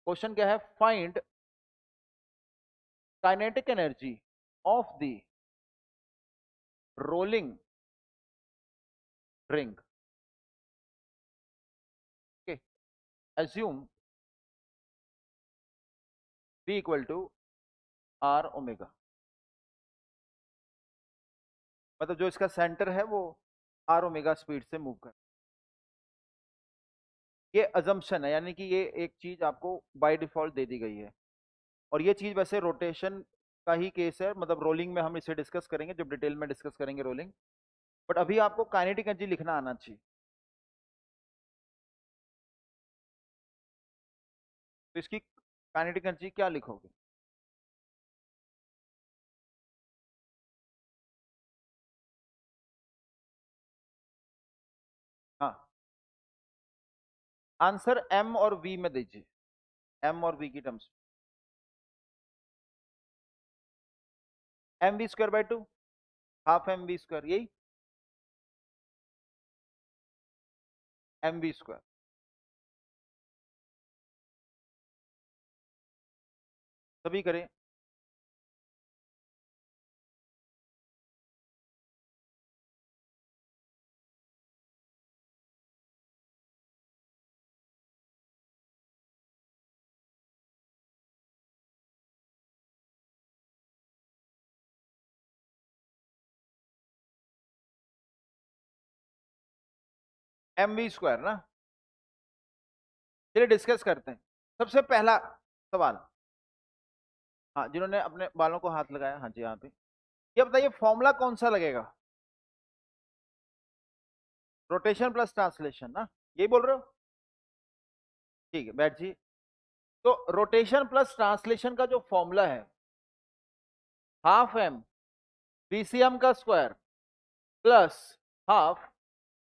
क्वेश्चन क्या है, find kinetic energy of the rolling ring. Okay, assume v equal to R omega, मतलब जो इसका सेंटर है वो आर ओमेगा स्पीड से मूव कर। ये अजम्पशन है, यानी कि ये एक चीज आपको बाय डिफॉल्ट दे दी गई है। और ये चीज वैसे रोटेशन का ही केस है, मतलब रोलिंग में हम इसे डिस्कस करेंगे जब डिटेल में डिस्कस करेंगे रोलिंग। बट अभी आपको काइनेटिक एनर्जी लिखना आना चाहिए। तो इसकी काइनेटिक एनर्जी क्या लिखोगे? हाँ, आंसर एम और वी में दीजिए, एम और वी की terms. M V square by two, half M V square, यही एम वी स्क्वायर। सभी करें। एम वी स्क्वायर ना, चलिए डिस्कस करते हैं। सबसे पहला सवाल, हाँ जिन्होंने अपने बालों को हाथ लगाया, हाँ जी यहाँ पे, ये बताइए फॉर्मूला कौन सा लगेगा? रोटेशन प्लस ट्रांसलेशन ना, यही बोल रहे हो? ठीक है, बैठ जी। तो रोटेशन प्लस ट्रांसलेशन का जो फॉर्मूला है, हाफ एम बीसीएम का square plus half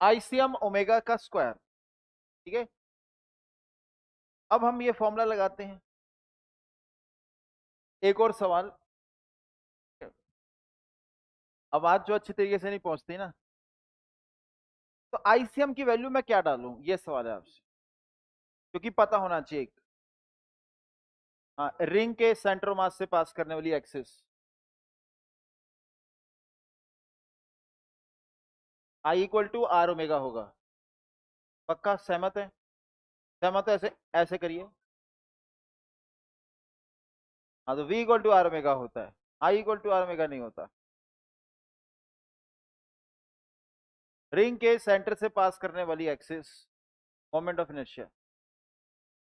ICM omega का स्क्वायर। ठीक है, अब हम ये फॉर्मूला लगाते हैं। एक और सवाल, आवाज जो अच्छी तरीके से नहीं पहुंचती ना, तो आईसीएम की वैल्यू मैं क्या डालूं, ये सवाल है आपसे, क्योंकि पता होना चाहिए। हाँ, रिंग के सेंटर मास से पास करने वाली axis, I equal to R omega होगा। पक्का सहमत है? सहमत है, ऐसे ऐसे करिए। हाँ, तो V equal to R omega होता है, I equal to R omega नहीं होता। रिंग के सेंटर से पास करने वाली axis, moment of inertia,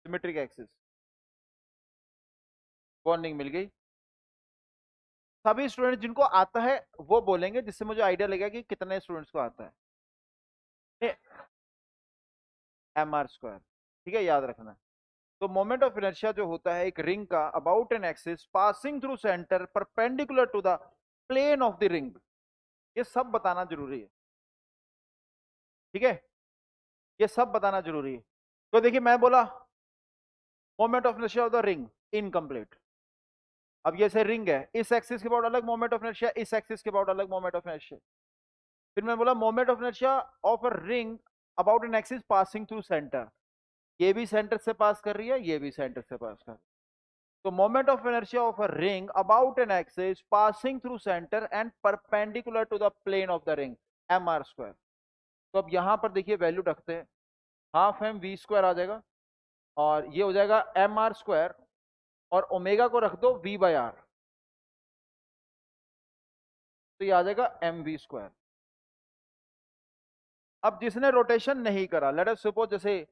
symmetric axis, bonding मिल गई। सभी स्टूडेंट जिनको आता है वो बोलेंगे, जिससे मुझे आइडिया लगेगा कि कितने स्टूडेंट्स को आता है। एम आर स्क्वायर, ठीक है, याद रखना। तो मोमेंट ऑफ इनर्शिया जो होता है एक रिंग का about an axis passing through centre perpendicular to the plane of the ring, ये सब बताना जरूरी है। ठीक है, ये सब बताना जरूरी है। तो देखिए मैं बोला moment of inertia of the ring incomplete. अब ये से रिंग है, इस एक्सिस के अबाउट अलग मोमेंट ऑफ इनर्शिया, इस एक्सिस के अबाउट अलग मोमेंट ऑफ इनर्शिया। फिर मैं बोला moment of inertia of a ring about an axis passing through centre, ये भी सेंटर से पास कर रही है, ये भी सेंटर से पास कर रही है। तो moment of inertia of a ring about an axis passing through centre and perpendicular to the plane of the ring, M R square. तो अब यहां पर देखिए वैल्यू रखते हैं, हाफ एम वी स्क्वायर आ जाएगा, और ये हो जाएगा एम आर स्क्वायर, और ओमेगा को रख दो वी बाय आर, तो ये आ जाएगा एम वी स्क्वायर। अब जिसने रोटेशन नहीं करा, लेट अस सपोज, जैसे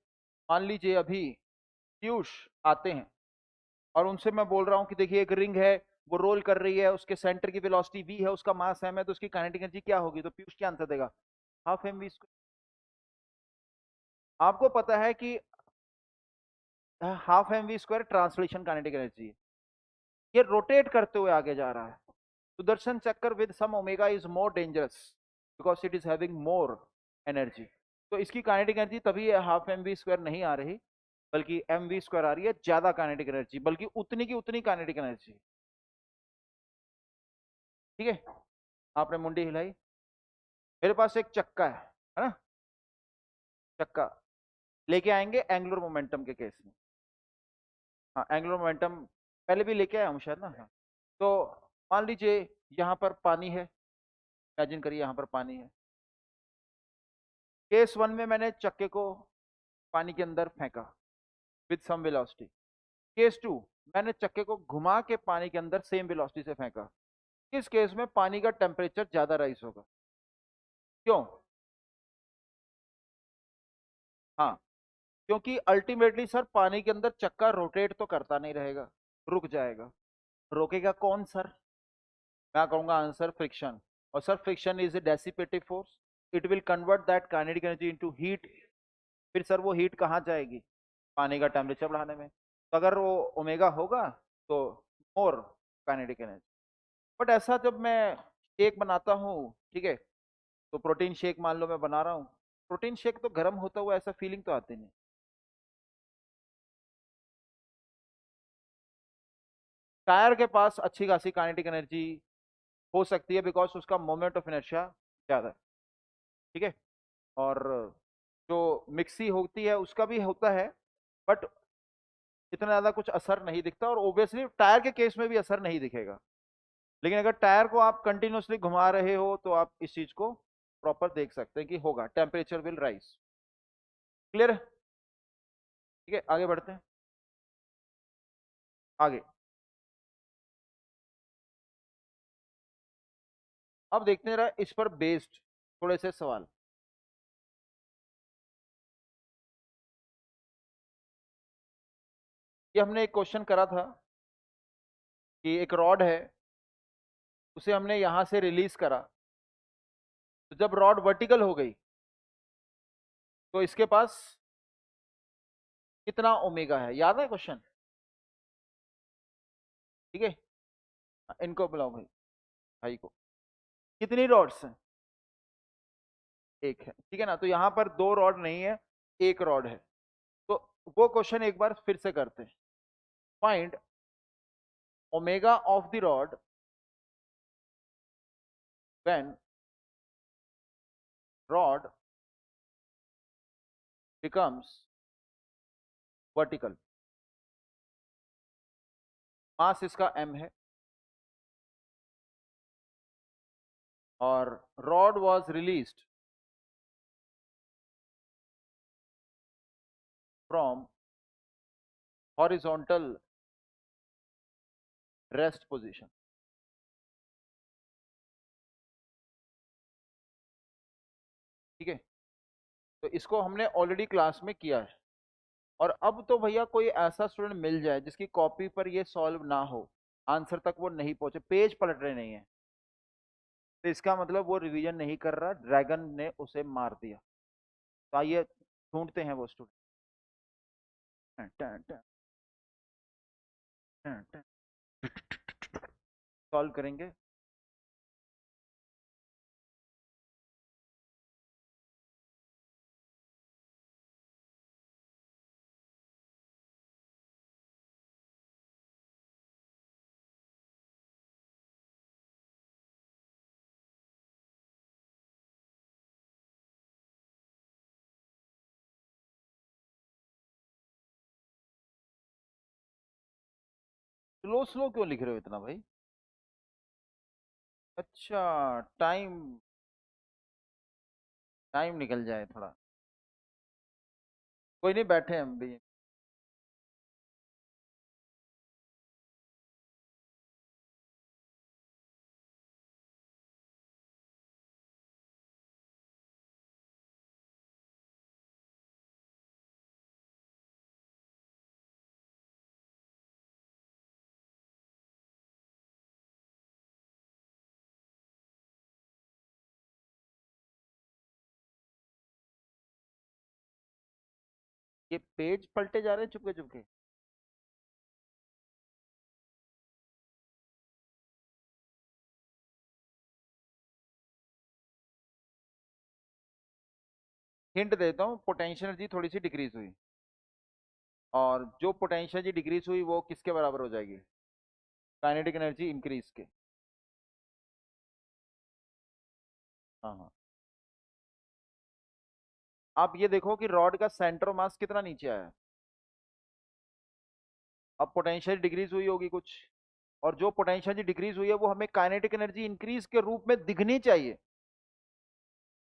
मान लीजिए अभी पीयूष आते हैं और उनसे मैं बोल रहा हूं कि देखिए एक रिंग है, वो रोल कर रही है, उसके सेंटर की वेलोसिटी वी है, उसका मास एम है, तो उसकी काइनेटिक एनर्जी क्या होगी, तो पीयूष क्या आंसर देगा? Half M V square. आपको पता है कि half M V square translation kinetic energy, ये रोटेट करते हुए आगे जा रहा है। सुदर्शन चक्कर with some omega is more dangerous because it is having more energy. तो इसकी काइनेटिक एनर्जी तभी हाफ एम वी स्क्वायर नहीं आ रही, बल्कि एम वी स्क्वायर आ रही है, ज्यादा काइनेटिक एनर्जी, बल्कि उतनी की उतनी काइनेटिक एनर्जी। ठीक है, आपने मुंडी हिलाई। मेरे पास एक चक्का है ना, चक्का लेके आएंगे एंगुलर मोमेंटम के केस में। हाँ, एंगुलर मोमेंटम पहले भी लेके आया हूँ शायद ना, हाँ। तो मान लीजिए यहाँ पर पानी है, इमेजिन करिए यहाँ पर पानी है। केस वन में मैंने चक्के को पानी के अंदर फेंका with some velocity. Case two, मैंने चक्के को घुमा के पानी के अंदर सेम वेलोसिटी से फेंका। किस केस में पानी का टेम्परेचर ज्यादा राइज होगा? क्यों? हाँ, क्योंकि अल्टीमेटली सर पानी के अंदर चक्का रोटेट तो करता नहीं रहेगा, रुक जाएगा। रोकेगा कौन सर? मैं कहूंगा आंसर फ्रिक्शन। और sir friction is a dissipative force, it will convert that kinetic energy into heat. फिर सर वो हीट कहाँ जाएगी? पानी का टेम्परेचर बढ़ाने में। तो अगर वो ओमेगा होगा तो मोर काइनेटिक एनर्जी। बट ऐसा जब मैं शेक बनाता हूँ, ठीक है, तो प्रोटीन शेक मान लो मैं बना रहा हूँ, प्रोटीन शेक तो गर्म होता हुआ ऐसा फीलिंग तो आती नहीं। टायर के पास अच्छी खासी काइनेटिक एनर्जी हो सकती है, बिकॉज उसका मोमेंट ऑफ इनर्शिया ज्यादा है, ठीक है। और जो मिक्सी होती है उसका भी होता है, बट इतना ज्यादा कुछ असर नहीं दिखता, और ओब्वियसली टायर के केस में भी असर नहीं दिखेगा। लेकिन अगर टायर को आप कंटिन्यूअसली घुमा रहे हो तो आप इस चीज को प्रॉपर देख सकते हैं कि होगा, टेम्परेचर विल राइज। क्लियर? ठीक है, आगे बढ़ते हैं। आगे अब देखते हैं इस पर बेस्ड थोड़े से सवाल। ये हमने एक क्वेश्चन करा था कि एक रॉड है, उसे हमने यहां से रिलीज करा, तो जब रॉड वर्टिकल हो गई तो इसके पास कितना ओमेगा है? याद है क्वेश्चन? ठीक है, इनको बुलाओ भाई, भाई को। कितनी रॉड्स हैं? एक है, ठीक है ना। तो यहां पर दो रॉड नहीं है, एक रॉड है। तो वो क्वेश्चन एक बार फिर से करते हैं। Find omega of the rod when rod becomes vertical. Mass इसका m है, और rod was released from horizontal rest position. ठीक है, तो इसको हमने ऑलरेडी क्लास में किया है। और अब तो भैया कोई ऐसा स्टूडेंट मिल जाए जिसकी कॉपी पर ये सॉल्व ना हो, आंसर तक वो नहीं पहुंचे, पेज पलट रहे नहीं है, तो इसका मतलब वो रिवीजन नहीं कर रहा, ड्रैगन ने उसे मार दिया। तो आइए ढूंढते हैं वो स्टूडेंट, सॉल्व करेंगे। स्लो स्लो क्यों लिख रहे हो इतना भाई? अच्छा, टाइम, टाइम निकल जाए थोड़ा। कोई नहीं, बैठे हम भी। ये पेज पलटे जा रहे हैं चुपके चुपके। हिंट देता हूँ, पोटेंशियल एनर्जी थोड़ी सी डिक्रीज हुई, और जो पोटेंशियल एनर्जी डिक्रीज हुई वो किसके बराबर हो जाएगी? काइनेटिक एनर्जी इंक्रीज के। हाँ हाँ। आप ये देखो कि रॉड का सेंटर मास कितना नीचे आया है। अब पोटेंशियल डिक्रीज हुई होगी कुछ, और जो पोटेंशियल डिक्रीज हुई है वो हमें काइनेटिक एनर्जी इंक्रीज के रूप में दिखनी चाहिए।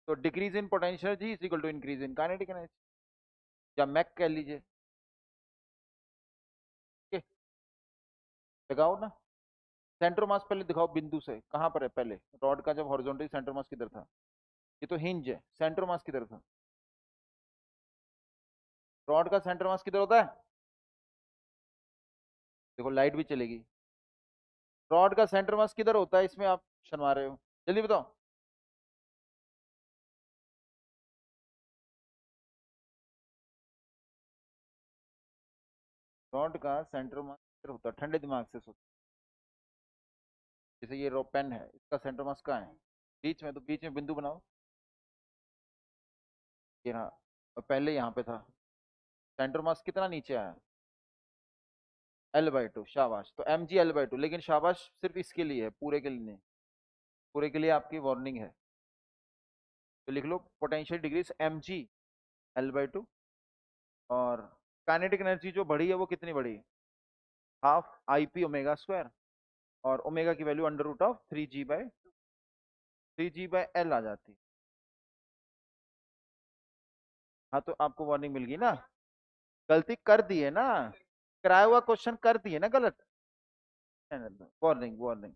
तो decrease in potential energy is equal to increase in kinetic energy, या मैक कह लीजिए। ठीक है, लगाओ ना। सेंटर मास पहले दिखाओ, बिंदु से कहां पर है पहले? रॉड का जब हॉरिजॉन्टली सेंटर मास किधर था? ये तो हिंज है, सेंटर मास किधर था? रॉड का सेंटर मास किधर होता है? देखो लाइट भी चलेगी। रॉड का सेंटर मास किधर होता है, इसमें आप शर्मा रहे हो, जल्दी बताओ। रॉड का सेंटर मास किधर होता है, ठंडे दिमाग से सोचो। जैसे ये रो पेन है, इसका सेंटर मास कहाँ है? बीच में, तो बीच में बिंदु बनाओ। ये हाँ, और पहले यहाँ पे था। सेंटर मास कितना नीचे आया? L/2, शाबाश। तो mg L/2, लेकिन शाबाश सिर्फ इसके लिए है, पूरे के लिए नहीं। पूरे के लिए आपकी वार्निंग है। तो लिख low potential degrees mg L/2। और काइनेटिक एनर्जी जो बढ़ी है वो कितनी बढ़ी? Half IP ω²। और ओमेगा की वैल्यू √of 3g/L आ जाती। हाँ तो आपको वार्निंग मिल गई ना। गलती कर दी है ना, कराया हुआ क्वेश्चन कर दिए ना गलत। Warning warning.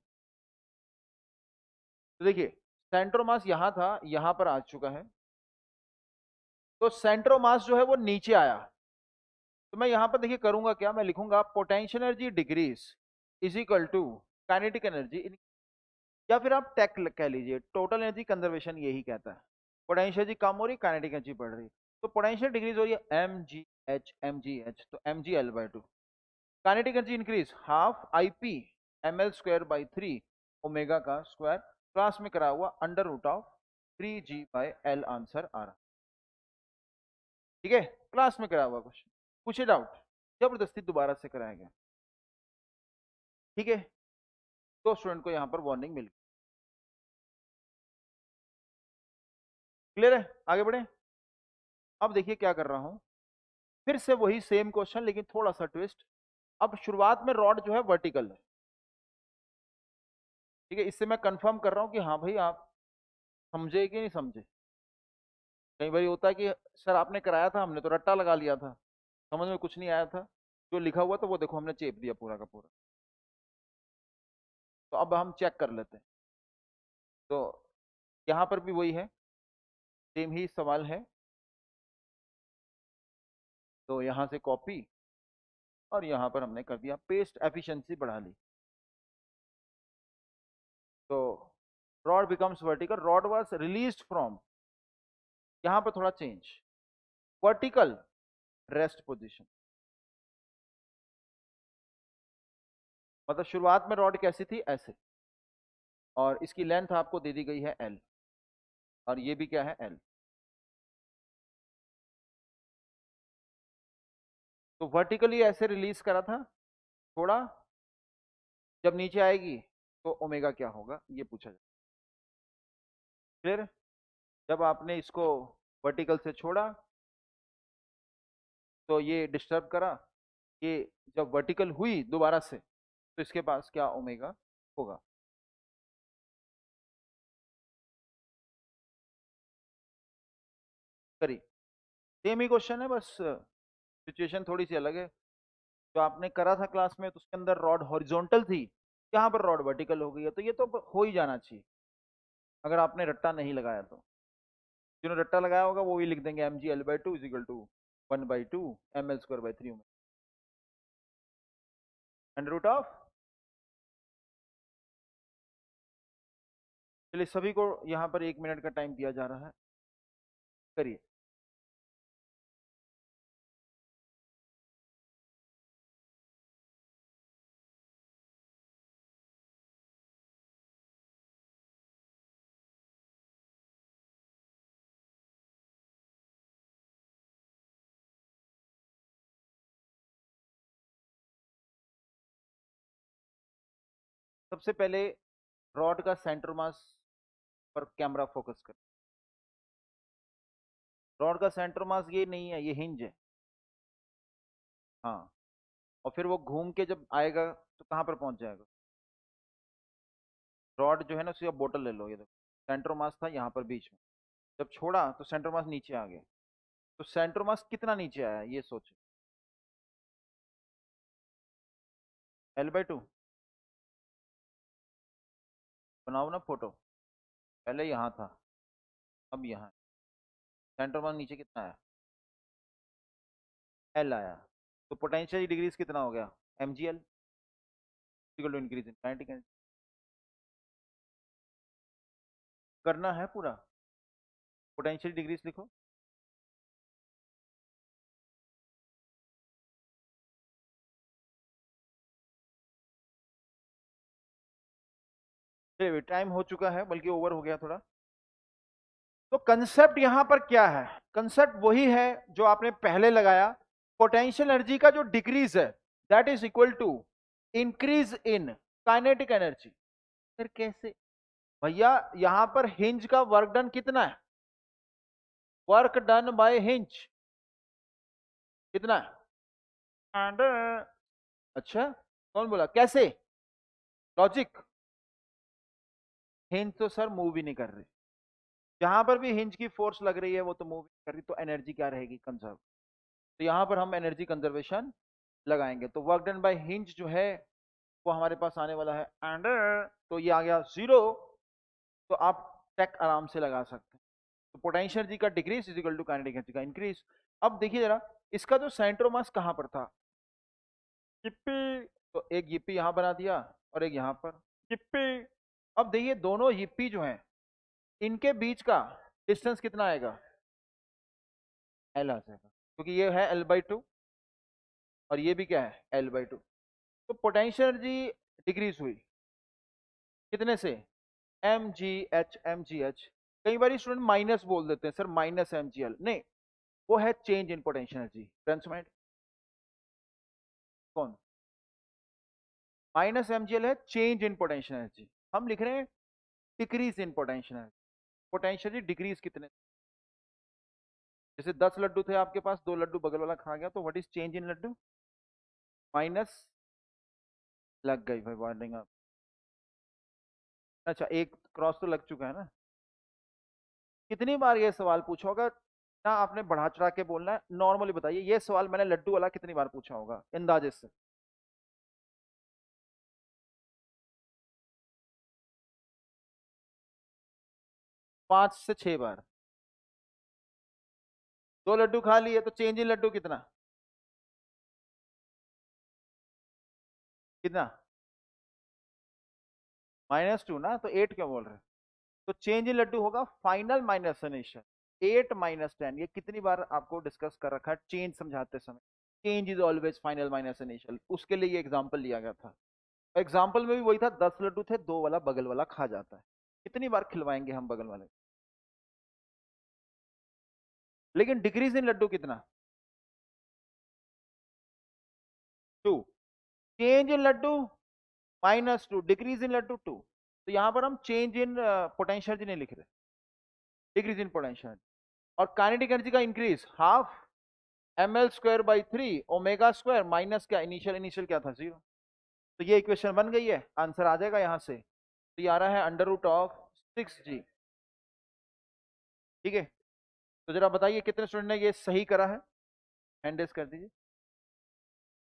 तो देखिए, सेंट्रोमास यहां था, यहां पर आ चुका है। तो सेंट्रोमास जो है वो नीचे आया। तो मैं यहां पर देखिए करूंगा क्या, मैं लिखूंगा potential energy decrease is equal to kinetic energy, या फिर आप टेक कह लीजिए, टोटल एनर्जी कंजर्वेशन यही कहता है। पोटेंशियल एनर्जी कम हो रही, काइनेटिक एनर्जी बढ़ रही। तो पोटेंशियल डिक्रीज हो रही है mgh तो mg L/2। Kinetic energy increase half IP mL²/3 omega का स्क्वायर, क्लास में करा हुआ √of 3g/L आंसर आ रहा। ठीक है, क्लास में करा हुआ क्वेश्चन, पूछे डाउट, जबरदस्ती दोबारा से कराया गया। ठीक है, तो स्टूडेंट को यहां पर वार्निंग मिल गई। क्लियर है, आगे बढ़े। अब देखिए क्या कर रहा हूं, फिर से वही सेम क्वेश्चन लेकिन थोड़ा सा ट्विस्ट। अब शुरुआत में रॉड जो है वर्टिकल है। ठीक है, इससे मैं कंफर्म कर रहा हूं कि हाँ भाई आप समझे कि नहीं समझे। कई बार होता है कि सर आपने कराया था, हमने तो रट्टा लगा लिया था, समझ में कुछ नहीं आया था, जो लिखा हुआ था वो देखो हमने चेप दिया पूरा का पूरा। तो अब हम चेक कर लेते हैं। तो यहाँ पर भी वही है, सेम ही सवाल है। तो यहाँ से कॉपी, और यहाँ पर हमने कर दिया पेस्ट, एफिशिएंसी बढ़ा ली। तो rod becomes vertical, rod was released from, यहाँ पर थोड़ा चेंज, वर्टिकल रेस्ट पोजीशन। मतलब शुरुआत में रॉड कैसी थी, ऐसे, और इसकी लेंथ आपको दे दी गई है L, और ये भी क्या है L। तो वर्टिकली ऐसे रिलीज करा था, थोड़ा, जब नीचे आएगी तो ओमेगा क्या होगा ये पूछा जाए। फिर जब आपने इसको वर्टिकल से छोड़ा तो ये डिस्टर्ब करा, ये जब वर्टिकल हुई दोबारा से तो इसके पास क्या ओमेगा होगा। करी, सेम ही क्वेश्चन है, बस सिचुएशन थोड़ी सी अलग है। जो आपने करा था क्लास में तो उसके अंदर रॉड हॉरिजॉन्टल थी, यहाँ पर रॉड वर्टिकल हो गई है, तो ये तो हो ही जाना चाहिए अगर आपने रट्टा नहीं लगाया तो। जिन्होंने रट्टा लगाया होगा वो भी लिख देंगे mg L/2 is equal to 1/2 mL²/3 √of। चलिए सभी को यहाँ पर 1 मिनट का टाइम दिया जा रहा है, करिए। सबसे पहले रॉड का सेंटर मास पर कैमरा फोकस कर। रॉड का सेंटर मास ये नहीं है, ये हिंज है। हाँ, और फिर वो घूम के जब आएगा तो कहाँ पर पहुंच जाएगा? रॉड जो है ना, उसकी बोतल ले लो, ये देखो सेंटर मास था यहाँ पर बीच में, जब छोड़ा तो सेंटर मास नीचे आ गया। तो सेंटर मास कितना नीचे आया ये सोचो। L/2 बनाओ ना फोटो, पहले यहाँ था, अब यहाँ। सेंटर मास नीचे कितना है? एल आया, तो पोटेंशियल डिग्रीज कितना हो गया, mgl equal to increase in kinetic energy. करना है पूरा, पोटेंशियल डिग्रीज लिखो। चलिए टाइम हो चुका है, बल्कि ओवर हो गया थोड़ा। तो कंसेप्ट यहां पर क्या है, कंसेप्ट वही है जो आपने पहले लगाया, पोटेंशियल एनर्जी का जो डिक्रीज है that is equal to increase in kinetic energy. फिर कैसे भैया, यहां पर हिंज का वर्क डन कितना है, वर्क डन बाय हिंज कितना है, एंड अच्छा कौन बोला कैसे, लॉजिक, हिंज तो सर मूव ही नहीं कर रही, जहां पर भी हिंज की फोर्स लग रही है वो तो मूव नहीं कर रही, तो एनर्जी क्या रहेगी, कंजर्व। तो यहां पर हम एनर्जी कंजर्वेशन लगाएंगे, तो वर्क डन बाय हिंज जो है वो हमारे पास आने वाला है एंड, तो ये आ गया 0। तो आप टेक आराम से लगा सकते हैं। तो पोटेंशियल एनर्जी का decrease is equal to kinetic energy का इंक्रीज। अब देखिए जरा, इसका जो सेंटर मास कहां पर था, yippee, तो एक yippee यहां बना दिया और एक यहां पर yippee। अब देखिए दोनों yippee जो हैं इनके बीच का डिस्टेंस कितना आएगा, एल आ जाएगा, क्योंकि ये है L/2 और ये भी क्या है L/2। तो पोटेंशियल एनर्जी डिक्रीज हुई कितने से, mgh। कई बार स्टूडेंट माइनस बोल देते हैं सर, माइनस mgl नहीं, वो है change in potential energy. Friends कौन, माइनस mgl है चेंज इन पोटेंशियल एनर्जी, हम लिख रहे हैं decrease in potential energy. Potential energy decrease कितने, जैसे 10 लड्डू थे आपके पास, 2 लड्डू बगल वाला खा गया, तो what is change in laddoo, minus, लग गई भाई वार्निंग आप, अच्छा एक क्रॉस तो लग चुका है ना। कितनी बार ये सवाल पूछा होगा ना, आपने बढ़ा चढ़ा के बोलना है, नॉर्मली बताइए ये सवाल मैंने लड्डू वाला कितनी बार पूछा होगा अंदाजे से, 5 से 6 बार। 2 लड्डू खा लिए तो चेंज इन लड्डू कितना, कितना, -2 ना, तो 8 क्यों बोल रहे हैं, तो चेंज इन लड्डू होगा फाइनल माइनस इनिशियल, 8 - 10। ये कितनी बार आपको डिस्कस कर रखा है चेंज समझाते समय, change is always final minus initial, उसके लिए ये एग्जांपल लिया गया था। एग्जाम्पल में भी वही था, 10 लड्डू थे, 2 वाला बगल वाला खा जाता है, कितनी बार खिलवाएंगे हम बगल वाले। लेकिन डिक्रीज इन लड्डू कितना, 2, change in laddoo -2, decrease in laddoo 2। तो यहां पर हम चेंज इन पोटेंशियल नहीं लिख रहे, डिक्रीज इन पोटेंशियल। और काइनेटिक एनर्जी का increase half ml²/3 omega square minus क्या इनिशियल, इनिशियल क्या था 0। तो ये इक्वेशन बन गई है, आंसर आ जाएगा यहां से, तो ये आ रहा है √6g। ठीक है, तो जरा बताइए कितने स्टूडेंट ने ये सही करा है, हैंड रेस कर दीजिए।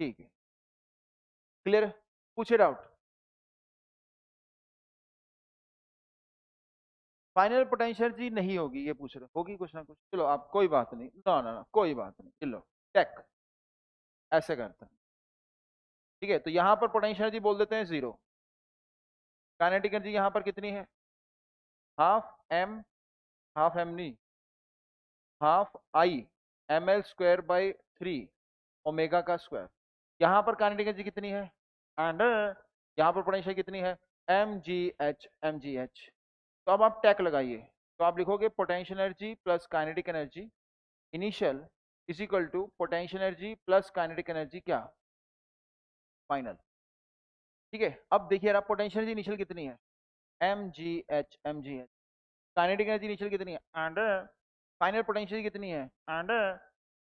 ठीक है, क्लियर, पूछे डाउट। फाइनल पोटेंशियल जी नहीं होगी, ये पूछ रहे होगी कुछ ना कुछ, चलो आप कोई बात नहीं, ना ना ना कोई बात नहीं, चलो टेक ऐसे करते हैं। ठीक है, तो यहां पर पोटेंशियल जी बोल देते हैं 0, काइनेटिक एनर्जी यहां पर कितनी है, हाफ एम, हाफ एम नहीं, हाफ आई ml²/3 ओमेगा का स्क्वायर। यहां पर काइनेटिक एनर्जी कितनी है, एंड यहां पर पोटेंशियल कितनी है, mgh। तो अब आप टैक लगाइए, तो आप लिखोगे potential energy plus kinetic energy initial is equal to potential energy plus kinetic energy क्या, फाइनल। ठीक है, अब देखिए आप पोटेंशियल एनर्जी इनिशियल कितनी है, mgh। काइनेटिक एनर्जी इनिशियल कितनी है, एंड फाइनल पोटेंशियल कितनी है, एंड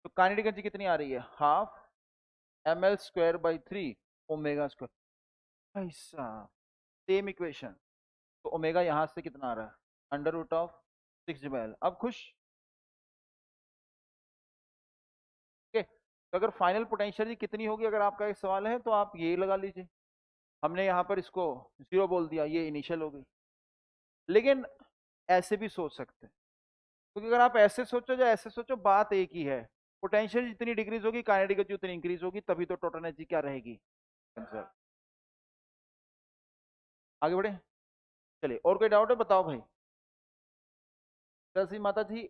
तो काइनेटिक एनर्जी कितनी आ रही है, हाफ ml²/3 ओमेगा स्क्वायर। ऐसा सेम इक्वेशन, तो ओमेगा यहां से कितना आ रहा है, √6g/L। अब खुश, ठीक है। तो अगर फाइनल पोटेंशियल कितनी होगी, अगर आपका एक सवाल है तो आप ये लगा लीजिए, हमने यहाँ पर इसको 0 बोल दिया, ये इनिशियल हो गई। लेकिन ऐसे भी सोच सकते हैं, क्योंकि अगर आप ऐसे सोचो या ऐसे सोचो बात एक ही है, पोटेंशियल जितनी डिक्रीज होगी काइनेटिक एनर्जी उतनी इंक्रीज होगी, तभी तो टोटल एनर्जी क्या रहेगी आंसर। आगे बढ़े, चलिए और कोई डाउट है बताओ भाई। सरस्वती माता जी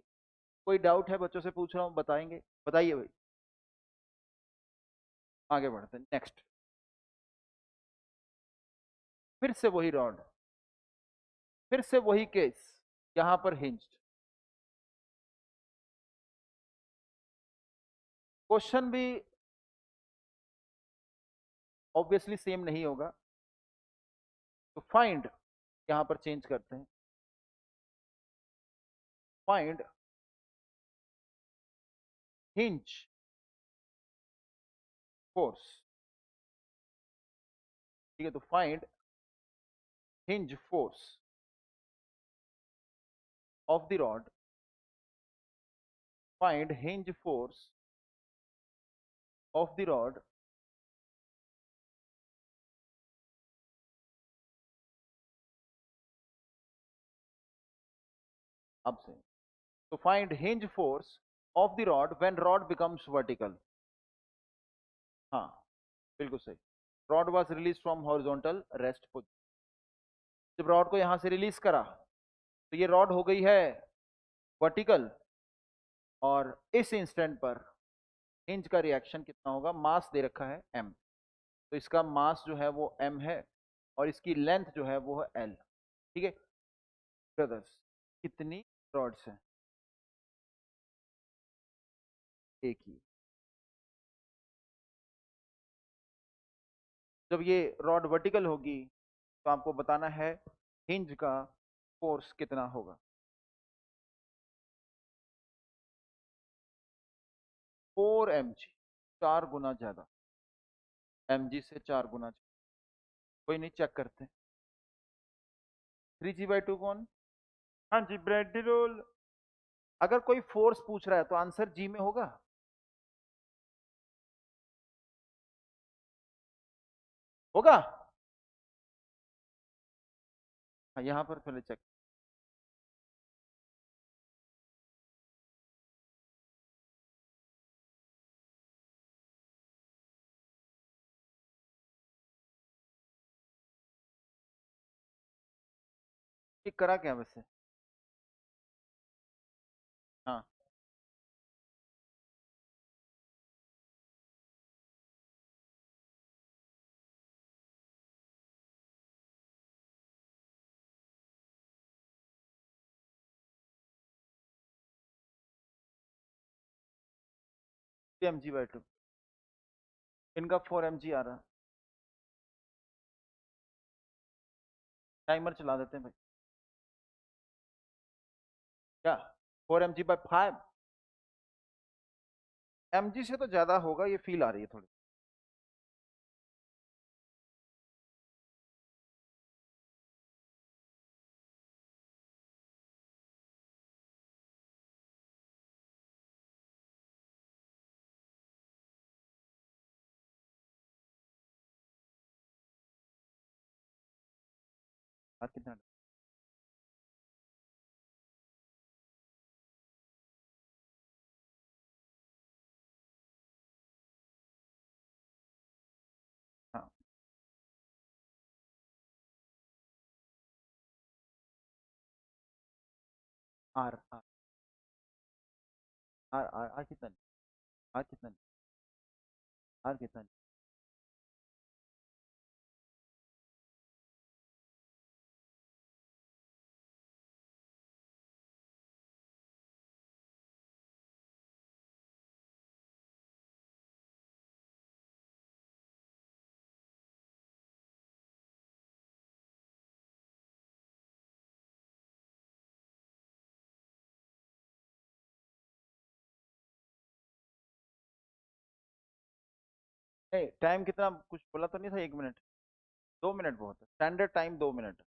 कोई डाउट है, बच्चों से पूछ रहा हूँ, बताएंगे, बताइए भाई। आगे बढ़ते हैं नेक्स्ट। फिर से वही रॉड, फिर से वही केस, यहां पर हिंज्ड। क्वेश्चन भी ऑब्वियसली सेम नहीं होगा, तो फाइंड यहां पर चेंज करते हैं, फाइंड हिंज फोर्स। ठीक है, तो find hinge force of the rod, find hinge force of the rod अब से। तो find hinge force of the rod when rod becomes vertical. हाँ बिल्कुल सही। Rod was release from horizontal rest position. जब रॉड को यहां से रिलीज करा तो ये रॉड हो गई है वर्टिकल, और इस इंस्टेंट पर हिंज का रिएक्शन कितना होगा, मास दे रखा है m, तो इसका मास जो है वो m है, और इसकी लेंथ जो है वो है l। ठीक है ब्रदर्स, कितनी रॉड्स हैं, एक ही। जब ये रॉड वर्टिकल होगी तो आपको बताना है हिंज का फोर्स कितना होगा। 4 mg, 4 गुना ज्यादा, mg से 4 गुना ज्यादा। कोई नहीं, चेक करते हैं। 3g/2 कौन? हाँ जी, ब्रेड रोल। अगर कोई फोर्स पूछ रहा है तो आंसर जी में होगा। होगा। हाँ यहाँ पर पहले चेक। ठीक करा क्या वैसे? हाँ mg/2, इनका 4 mg आ रहा। टाइमर चला देते हैं भाई। क्या 4 mg/5? mg से तो ज्यादा होगा, ये फील आ रही है थोड़ी। आज कितना? हाँ R R R R R कितना? आर कितना? आर कितना? नहीं, टाइम कितना कुछ बोला तो नहीं था, 1 मिनट? 2 मिनट बहुत है, स्टैंडर्ड टाइम 2 मिनट।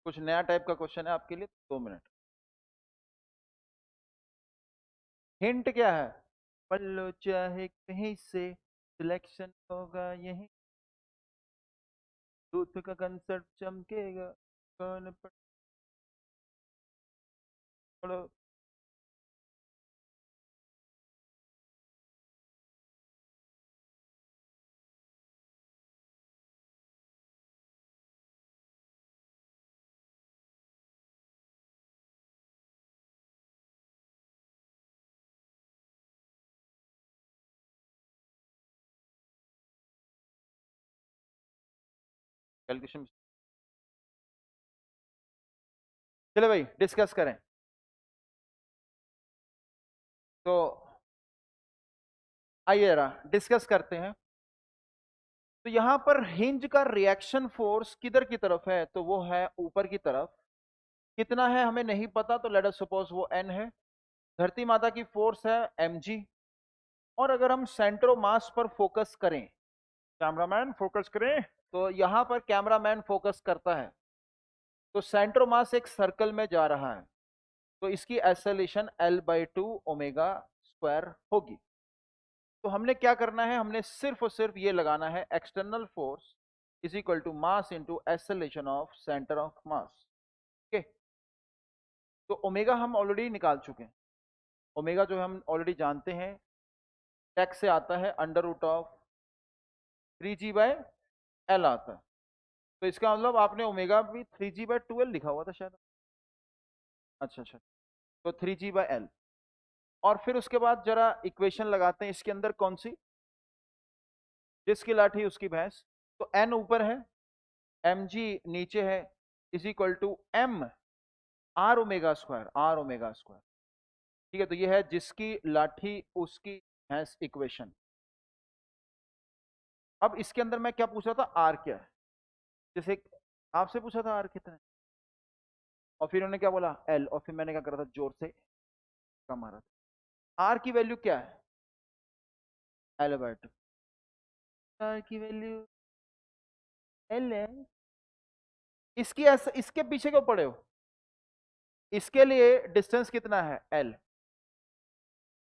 कुछ नया टाइप का क्वेश्चन है आपके लिए, 2 मिनट। हिंट क्या है? पढ़ लो चाहे कहीं से, सिलेक्शन होगा यही, दूध का कंसेप्ट चमकेगा, कौन पढ़ो। कैलकुलेशन। चलो भाई डिस्कस करें। तो आइए जरा डिस्कस करते हैं। तो यहां पर हिंज का रिएक्शन फोर्स किधर की तरफ है, तो वो है ऊपर की तरफ। कितना है हमें नहीं पता, तो लेट अस सपोज वो एन है। धरती माता की फोर्स है mg। और अगर हम सेंट्रो मास पर फोकस करें, कैमरामैन फोकस करें, तो यहां पर कैमरामैन फोकस करता है। तो सेंट्रो मास एक सर्कल में जा रहा है, तो इसकी एक्सेलरेशन L/2 ओमेगा स्क्वायर होगी। तो हमने क्या करना है, हमने सिर्फ और सिर्फ ये लगाना है, external force is equal to mass into acceleration of centre of mass. Okay, तो ओमेगा हम ऑलरेडी निकाल चुके हैं। ओमेगा जो हम ऑलरेडी जानते हैं, टेक्स से आता है √of 3g/L आता है। तो इसका मतलब आपने ओमेगा भी 3g/2L लिखा हुआ था शायद। अच्छा अच्छा, तो 3g/L। और फिर उसके बाद जरा इक्वेशन लगाते हैं इसके अंदर, कौन सी, जिसकी लाठी उसकी भैंस। तो n ऊपर है, mg नीचे है, is equal to m r omega square. ठीक है, तो ये है जिसकी लाठी उसकी भैंस इक्वेशन। अब इसके अंदर मैं क्या पूछ रहा था, आर क्या है, जैसे आपसे पूछा था आर कितना है, और फिर उन्होंने क्या बोला एल, और फिर मैंने क्या करा था, जोर से कम मारा था। आर की वैल्यू क्या है, L/2। आर की वैल्यू एल है। इसकी इसके पीछे क्यों पड़े हो, इसके लिए डिस्टेंस कितना है एल,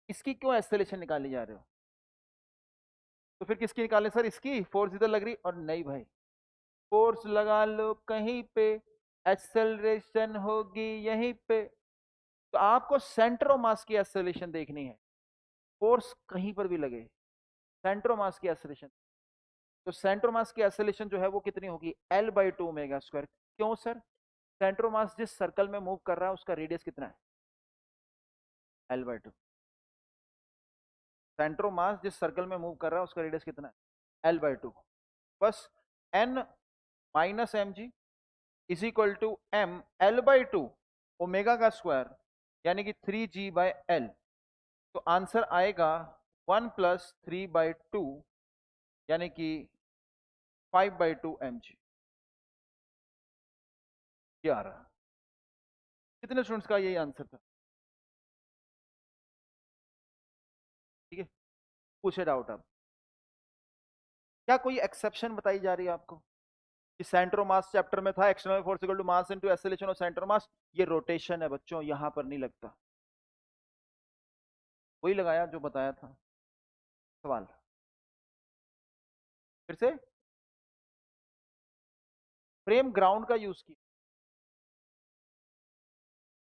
इसकी क्यों एक्सेलरेशन निकाली जा रहे हो। तो फिर किसकी निकालें सर, इसकी फोर्स इधर लग रही, और नहीं भाई, फोर्स लगा लो कहीं पे, एक्सेलरेशन होगी यहीं पे। तो आपको सेंटर ऑफ मास की एक्सेलरेशन देखनी है, फोर्स कहीं पर भी लगे, सेंटर ऑफ मास की एक्सेलरेशन। तो सेंटर ऑफ मास की एक्सेलरेशन जो है वो कितनी होगी, L/2 ओमेगा स्क्वायर। क्यों सर, सेंटर ऑफ मास जिस सर्कल में मूव कर रहा है उसका रेडियस कितना है, L/2। सेंटर ऑफ मास जिस सर्कल में मूव कर रहा है उसका रेडियस कितना है, L/2। बस n minus M G is equal to m L/2 omega का स्क्वायर, यानी कि 3g/L। तो आंसर आएगा 1 + 3/2, यानी कि 5/2 mg। ये आ रहा, कितने स्टूडेंट्स का यही आंसर था। ठीक है, पूछे डाउट अब, क्या कोई एक्सेप्शन बताई जा रही है आपको, कि सेंटर मास चैप्टर में था external force equal to mass into acceleration of centre mass, ये रोटेशन है बच्चों, यहां पर नहीं लगता। वही लगाया जो बताया था। सवाल फिर से, फ्रेम ग्राउंड का यूज किया,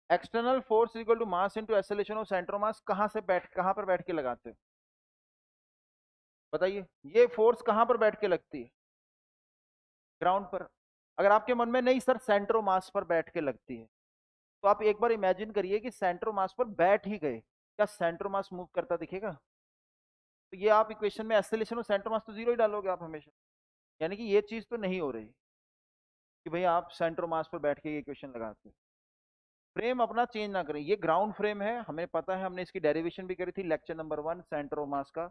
external force equal to mass into acceleration of centre mass, कहां पर बैठ के लगाते हो बताइए, ये फोर्स कहां पर बैठ के लगती है, ग्राउंड पर। अगर आपके मन में नहीं सर सेंटर मास पर बैठ के लगती है, तो आप एक बार इमेजिन करिए कि सेंटर मास पर बैठ ही गए, क्या सेंटर मास मूव करता दिखेगा। तो ये आप इक्वेशन में एक्सेलरेशन और सेंटर मास तो जीरो ही डालोगे आप हमेशा, यानी कि ये चीज तो नहीं हो रही कि भाई आप सेंटर मास पर बैठ के ये इक्वेशन लगाते हो। फ्रेम अपना चेंज ना करें, ये ग्राउंड फ्रेम है, हमें पता है, हमने इसकी डेरिवेशन भी करी थी लेक्चर नंबर 1 सेंटर ऑफ मास का।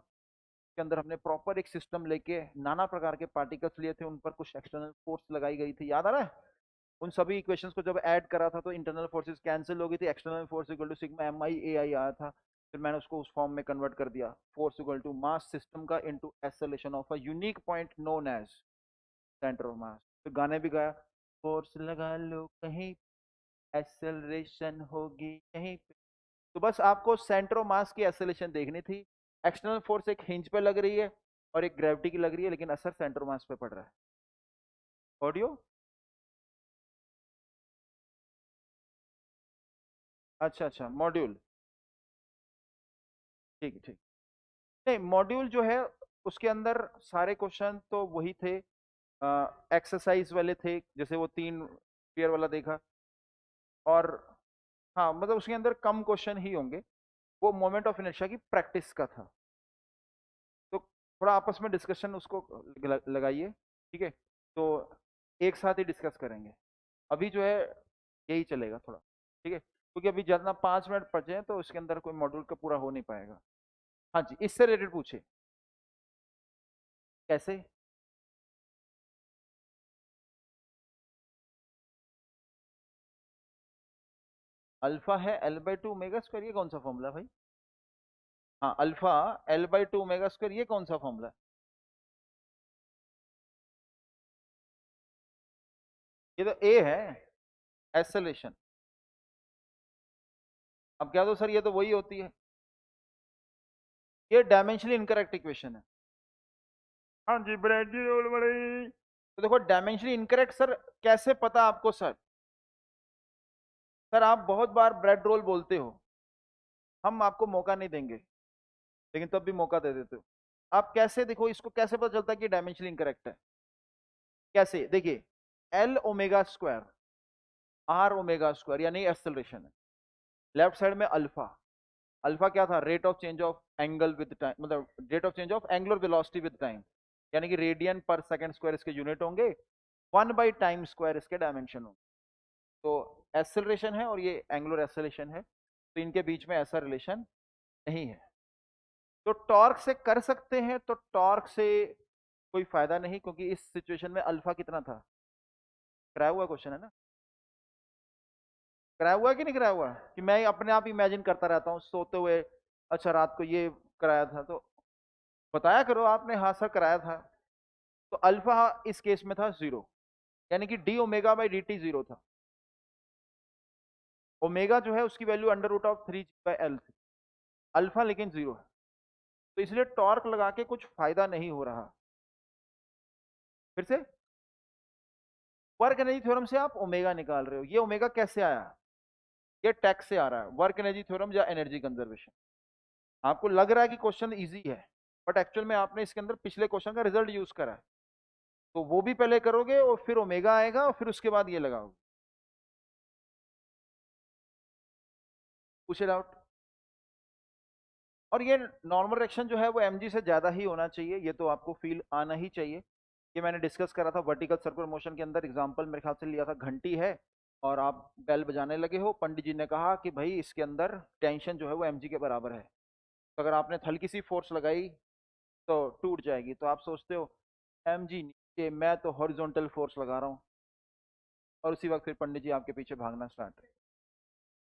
के अंदर हमने प्रॉपर एक सिस्टम लेके नाना प्रकार के पार्टिकल्स लिए थे, उन पर कुछ एक्सटर्नल फोर्स लगाई गई थी, याद आ रहा है। उन सभी इक्वेशंस को जब ऐड करा था तो इंटरनल फोर्सेस कैंसिल हो गई थी, external force equal to sigma mi ai आया था। फिर मैंने उसको उस फॉर्म में कन्वर्ट कर दिया, force equal to mass system का into acceleration of a unique point known as centre of mass. फिर गाने भी गाया, फोर्स लगा लो कहीं, एक्सेलरेशन होगी यहीं पे। तो बस आपको सेंटर ऑफ मास की एक्सेलरेशन देखनी थी। एक्सटर्नल फोर्स एक हिंज पे लग रही है और एक ग्रेविटी की लग रही है, लेकिन असर सेंटर ऑफ मास पे पड़ रहा है। ऑडियो, अच्छा अच्छा, मॉड्यूल, ठीक है ठीक। नहीं, मॉड्यूल जो है उसके अंदर सारे क्वेश्चन तो वही थे, एक्सरसाइज वाले थे, जैसे वो 3 पेयर वाला देखा। और हाँ, मतलब उसके अंदर कम क्वेश्चन ही होंगे, वो मोमेंट ऑफ इनर्शिया की प्रैक्टिस का था। तो थोड़ा आपस में डिस्कशन उसको लगाइए, ठीक है। तो एक साथ ही डिस्कस करेंगे। अभी जो है यही चलेगा थोड़ा, ठीक है, क्योंकि अभी जितना 5 मिनट बचे हैं तो उसके अंदर कोई मॉड्यूल का पूरा हो नहीं पाएगा। हाँ जी, इससे रिलेटेड पूछे। कैसे? अल्फा है L/2 ओमेगा स्क्वायर, ये कौन सा फॉर्मूला है भाई? हाँ, अल्फा L/2 ओमेगा स्क्वायर, ये कौन सा फॉर्मूला है? ये तो ए है, एसेलेशन। अब क्या दो सर, ये तो वही होती है। ये डायमेंशनली इनकरेक्ट इक्वेशन है। हाँ जी, ब्रेड जी रोल बड़ी। तो देखो डायमेंशनली इनकरेक्ट सर, कैसे पता आपको सर? सर आप बहुत बार ब्रेड रोल बोलते हो, हम आपको मौका नहीं देंगे, लेकिन तब भी मौका दे देते हो। आप कैसे, देखो इसको कैसे पता चलता है कि डायमेंशनली इनकरेक्ट है? कैसे देखिए, L omega square R omega square यानी एक्सेलरेशन है, लेफ्ट साइड में अल्फा। अल्फा क्या था? Rate of change of angle with time, मतलब rate of change of angular velocity with time, यानी कि रेडियन पर सेकंड स्क्वायर इसके यूनिट होंगे, 1/टाइम स्क्वायर इसके डायमेंशन होंगे। तो एक्सेलरेशन है और ये एंगुलर एक्सेलरेशन है, तो इनके बीच में ऐसा रिलेशन नहीं है। तो टॉर्क से कर सकते हैं, तो टॉर्क से कोई फायदा नहीं, क्योंकि इस सिचुएशन में अल्फा कितना था? कराया हुआ क्वेश्चन है ना, कराया हुआ है कि नहीं कराया हुआ? कि मैं अपने आप इमेजिन करता रहता हूँ सोते हुए, अच्छा रात को ये कराया था, तो बताया करो आपने, हाँ सर कराया था। तो अल्फा इस केस में था 0, यानी कि D omega by D T 0 था। ओमेगा जो है उसकी वैल्यू √3 थी, अल्फा लेकिन 0 है, तो इसलिए टॉर्क लगा के कुछ फायदा नहीं हो रहा। फिर से, वर्क एनर्जी थ्योरम से आप ओमेगा निकाल रहे हो, ये ओमेगा कैसे आया? ये टैक्स से आ रहा है, वर्क एनर्जी थ्योरम या एनर्जी कंजर्वेशन। आपको लग रहा है कि क्वेश्चन इजी है, बट एक्चुअल में आपने इसके अंदर पिछले क्वेश्चन का रिजल्ट यूज करा है, तो वो भी पहले करोगे और फिर ओमेगा आएगा और फिर उसके बाद ये लगाओगे। पूछे डाउट? और ये नॉर्मल रिएक्शन जो है वो mg से ज्यादा ही होना चाहिए, ये तो आपको फील आना ही चाहिए। ये मैंने डिस्कस करा था वर्टिकल सर्कुलर मोशन के अंदर, एग्जांपल मेरे ख्याल से लिया था, घंटी है और आप बेल बजाने लगे हो, पंडित जी ने कहा कि भाई इसके अंदर टेंशन जो है वो mg के बराबर है, तो अगर आपने हल्की सी फोर्स लगाई तो टूट जाएगी, तो आप सोचते हो mg नीचे, मैं तो हॉरिजॉन्टल फोर्स लगा रहा हूँ, और उसी वक्त फिर पंडित जी आपके पीछे भागना स्टार्ट है,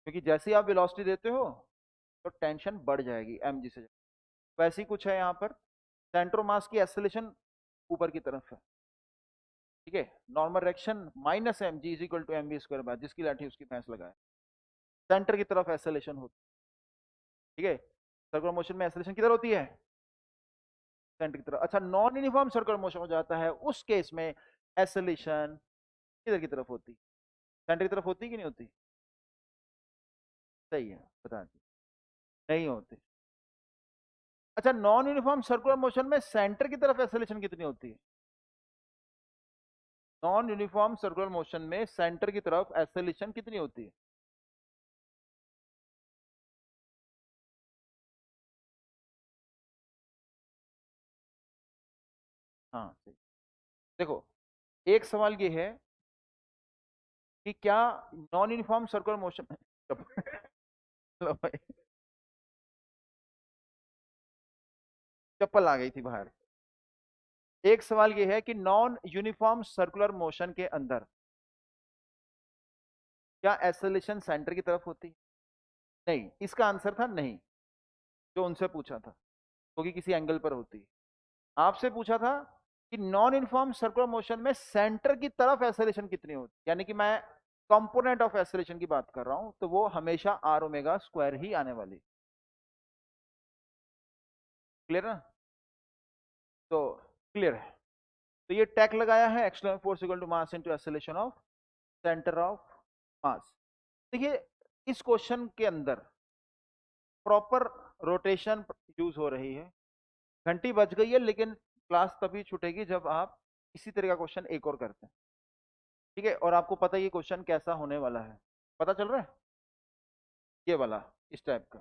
क्योंकि जैसे ही आप वेलोसिटी देते हो तो टेंशन बढ़ जाएगी mg से। वैसे ही कुछ है यहाँ पर, सेंटर मास की एक्सेलेरेशन ऊपर की तरफ है, ठीक है, normal reaction minus M G is equal to M B square by, जिसकी लाठी उसकी भैंस लगाए, सेंटर की तरफ एक्सेलेरेशन होती है, ठीक है। सर्कुलर मोशन में एक्सेलेरेशन किधर होती है? सेंटर की तरफ। अच्छा, नॉन यूनिफॉर्म सर्कुलर मोशन हो जाता है, उस केस में एक्सेलेरेशन किधर की तरफ होती? सेंटर की तरफ होती कि नहीं होती? सही है, बता दी, नहीं होती। अच्छा, नॉन यूनिफॉर्म सर्कुलर मोशन में सेंटर की तरफ एक्सेलेरेशन कितनी होती है? नॉन यूनिफॉर्म सर्कुलर मोशन में सेंटर की तरफ एक्सेलेरेशन कितनी होती है? हाँ सही। देखो, एक सवाल ये है कि क्या नॉन यूनिफॉर्म सर्कुलर मोशन चलो भाई, चप्पल आ गई थी बाहर। एक सवाल ये है कि नॉन यूनिफॉर्म सर्कुलर मोशन के अंदर क्या एक्सेलरेशन सेंटर की तरफ होती है? नहीं, इसका आंसर था नहीं, जो उनसे पूछा था, क्योंकि किसी एंगल पर होती है। आपसे पूछा था कि नॉन यूनिफॉर्म सर्कुलर मोशन में सेंटर की तरफ एक्सेलरेशन कितनी होती है, यानी कि मैं कंपोनेंट ऑफ एक्सेलरेशन की बात कर रहा हूं, तो वो हमेशा आर ओमेगा स्क्वायर ही आने वाली। क्लियर ना? तो क्लियर है। तो ये टैक लगाया है, external force equal to mass into acceleration of centre of mass. देखिए, इस क्वेश्चन के अंदर प्रॉपर रोटेशन यूज हो रही है, घंटी बज गई है, लेकिन क्लास तभी छूटेगी जब आप इसी तरह का क्वेश्चन एक और करते हैं, ठीक है, और आपको पता है ये क्वेश्चन कैसा होने वाला है, पता चल रहा है, ये वाला, इस टाइप का।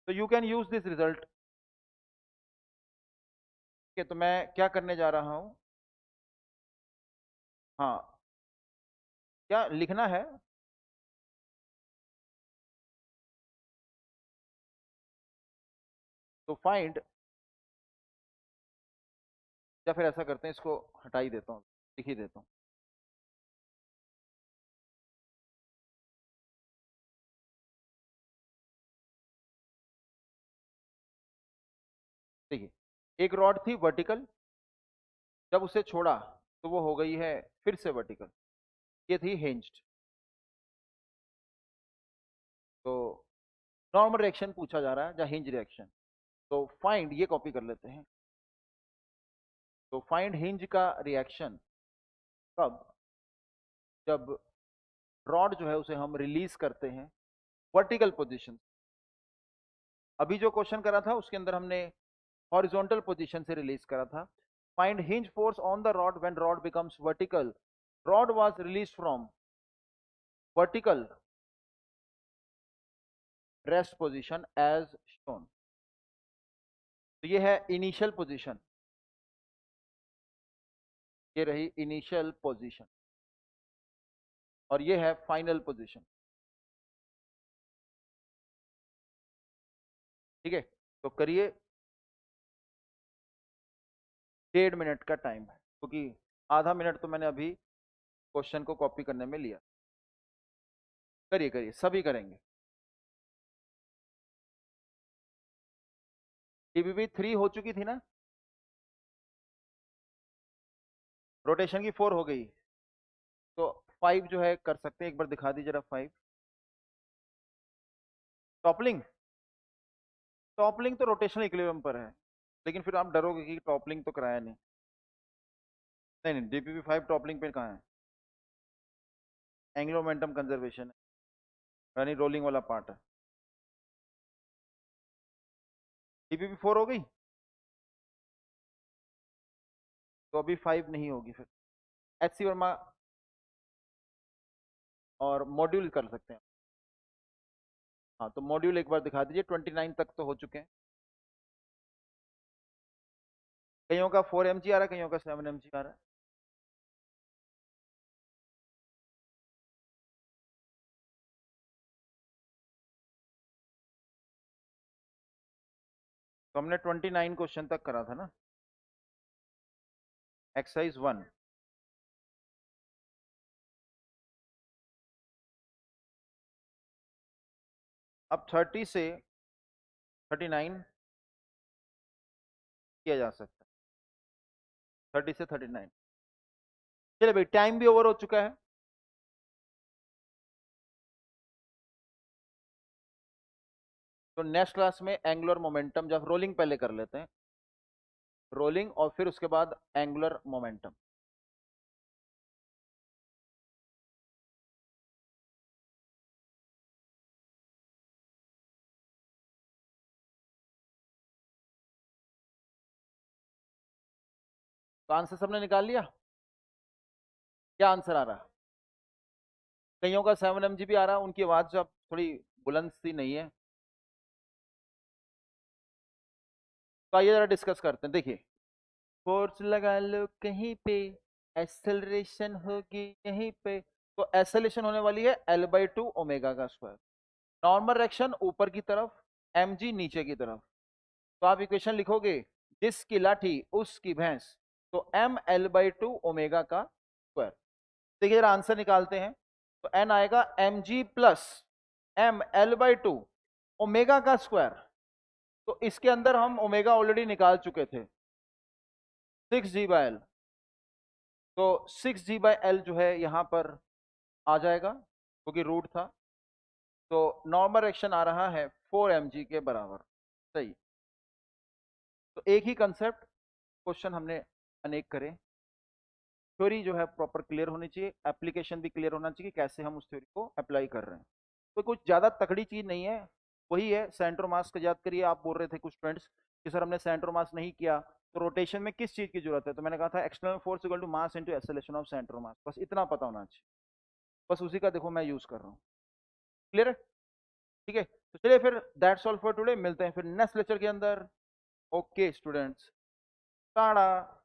तो you can use this result. ठीक है, तो मैं क्या करने जा रहा हूं, हाँ, क्या लिखना है? तो फाइंड, या फिर ऐसा करते हैं, इसको हटा ही देता हूँ, लिख ही देता हूँ। देखिए, एक रॉड थी वर्टिकल, जब उसे छोड़ा तो वो हो गई है फिर से वर्टिकल, ये थी हिंज्ड। तो नॉर्मल रिएक्शन पूछा जा रहा है या हिंज रिएक्शन, तो फाइंड, ये कॉपी कर लेते हैं। तो फाइंड हिंज का रिएक्शन कब, जब रॉड जो है उसे हम रिलीज करते हैं वर्टिकल पोजीशन। अभी जो क्वेश्चन करा था उसके अंदर हमने हॉरिजॉन्टल पोजीशन से रिलीज करा था। Find hinge force on the rod when rod becomes vertical, rod was release from vertical rest position as shown. तो ये है इनिशियल पोजीशन, ये रही इनिशियल पोजीशन, और ये है फाइनल पोजीशन। ठीक है, तो करिए, 1.5 मिनट का टाइम है, क्योंकि आधा मिनट तो मैंने अभी क्वेश्चन को कॉपी करने में लिया। करिए करिए, सभी करेंगे। टीबीबी 3 हो चुकी थी ना, रोटेशन की 4 हो गई, तो 5 जो है कर सकते हैं, एक बार दिखा दीजिए जरा 5। टॉपलिंग, टॉपलिंग तो रोटेशनल इक्विलिब्रियम पर है, लेकिन फिर आप डरोगे कि टॉपलिंग तो कराया नहीं। नहीं नहीं, डीपीपी 5 टॉपलिंग पे कहाँ है? एंगुलर मोमेंटम कंजर्वेशन है, यानी रोलिंग वाला पार्ट है। डीपीपी 4 हो गई, तो अभी 5 नहीं होगी फिर। एच सी वर्मा और मॉड्यूल कर सकते हैं। हाँ, तो मॉड्यूल एक बार दिखा दीजिए, 29 तक तो हो चुके हैं। कईयों का 4 mg आ रहा है, कईयों का 7 mg आ रहा है। तो हमने 29 क्वेश्चन तक करा था ना, एक्सरसाइज 1। अब 30 से 39 किया जा सकता है, 30 से 39। चलिए भाई, टाइम भी ओवर हो चुका है। तो नेक्स्ट क्लास में एंगुलर मोमेंटम, जब रोलिंग पहले कर लेते हैं, रोलिंग और फिर उसके बाद एंगुलर मोमेंटम। तो आंसर सबने निकाल लिया? क्या आंसर आ रहा? कईयों का 7 mg भी आ रहा है, उनकी आवाज अब थोड़ी बुलंद सी नहीं है। तो आइए जरा डिस्कस करते हैं। देखिए, फोर्स लगा लो कहीं पे, एक्सेलरेशन होगी यहीं पे। तो एक्सेलरेशन होने वाली है L/2 ओमेगा का स्क्वायर। नॉर्मल रिएक्शन ऊपर की तरफ, mg नीचे की तरफ। तो आप इक्वेशन लिखोगे, जिसकी लाठी उसकी भैंस, तो ML/2 ओमेगा का स्क्वायर। देखिए जरा आंसर निकालते हैं। तो n आएगा mg प्लस ML/2 ओमेगा का स्क्वायर। तो इसके अंदर हम ओमेगा ऑलरेडी निकाल चुके थे, 6g/L। तो 6g/L जो है यहां पर आ जाएगा, क्योंकि रूट था। तो नॉर्मल रिएक्शन आ रहा है 4 mg के बराबर। सही। तो एक ही कंसेप्ट, क्वेश्चन हमने अनेक करे। थ्योरी जो है प्रॉपर क्लियर होनी चाहिए, एप्लीकेशन भी क्लियर होना चाहिए, कैसे हम उस थ्योरी को अप्लाई कर रहे हैं। तो कुछ ज़्यादा तकड़ी चीज़ नहीं है, वही है सेंटर मास का। याद करिए, आप बोल रहे थे कुछ फ्रेंड्स कि सर हमने सेंटर मास नहीं किया, तो रोटेशन में किस चीज़ की जरूरत है? तो मैंने कहा था external force equal to mass into acceleration of centre mass, बस इतना पता होना चाहिए। बस उसी का देखो मैं यूज़ कर रहा हूँ। क्लियर है? ठीक है, तो चलिए फिर, दैट्स ऑल फॉर टुडे। मिलते हैं फिर नेक्स्ट लेक्चर के अंदर। Okay students, Tata.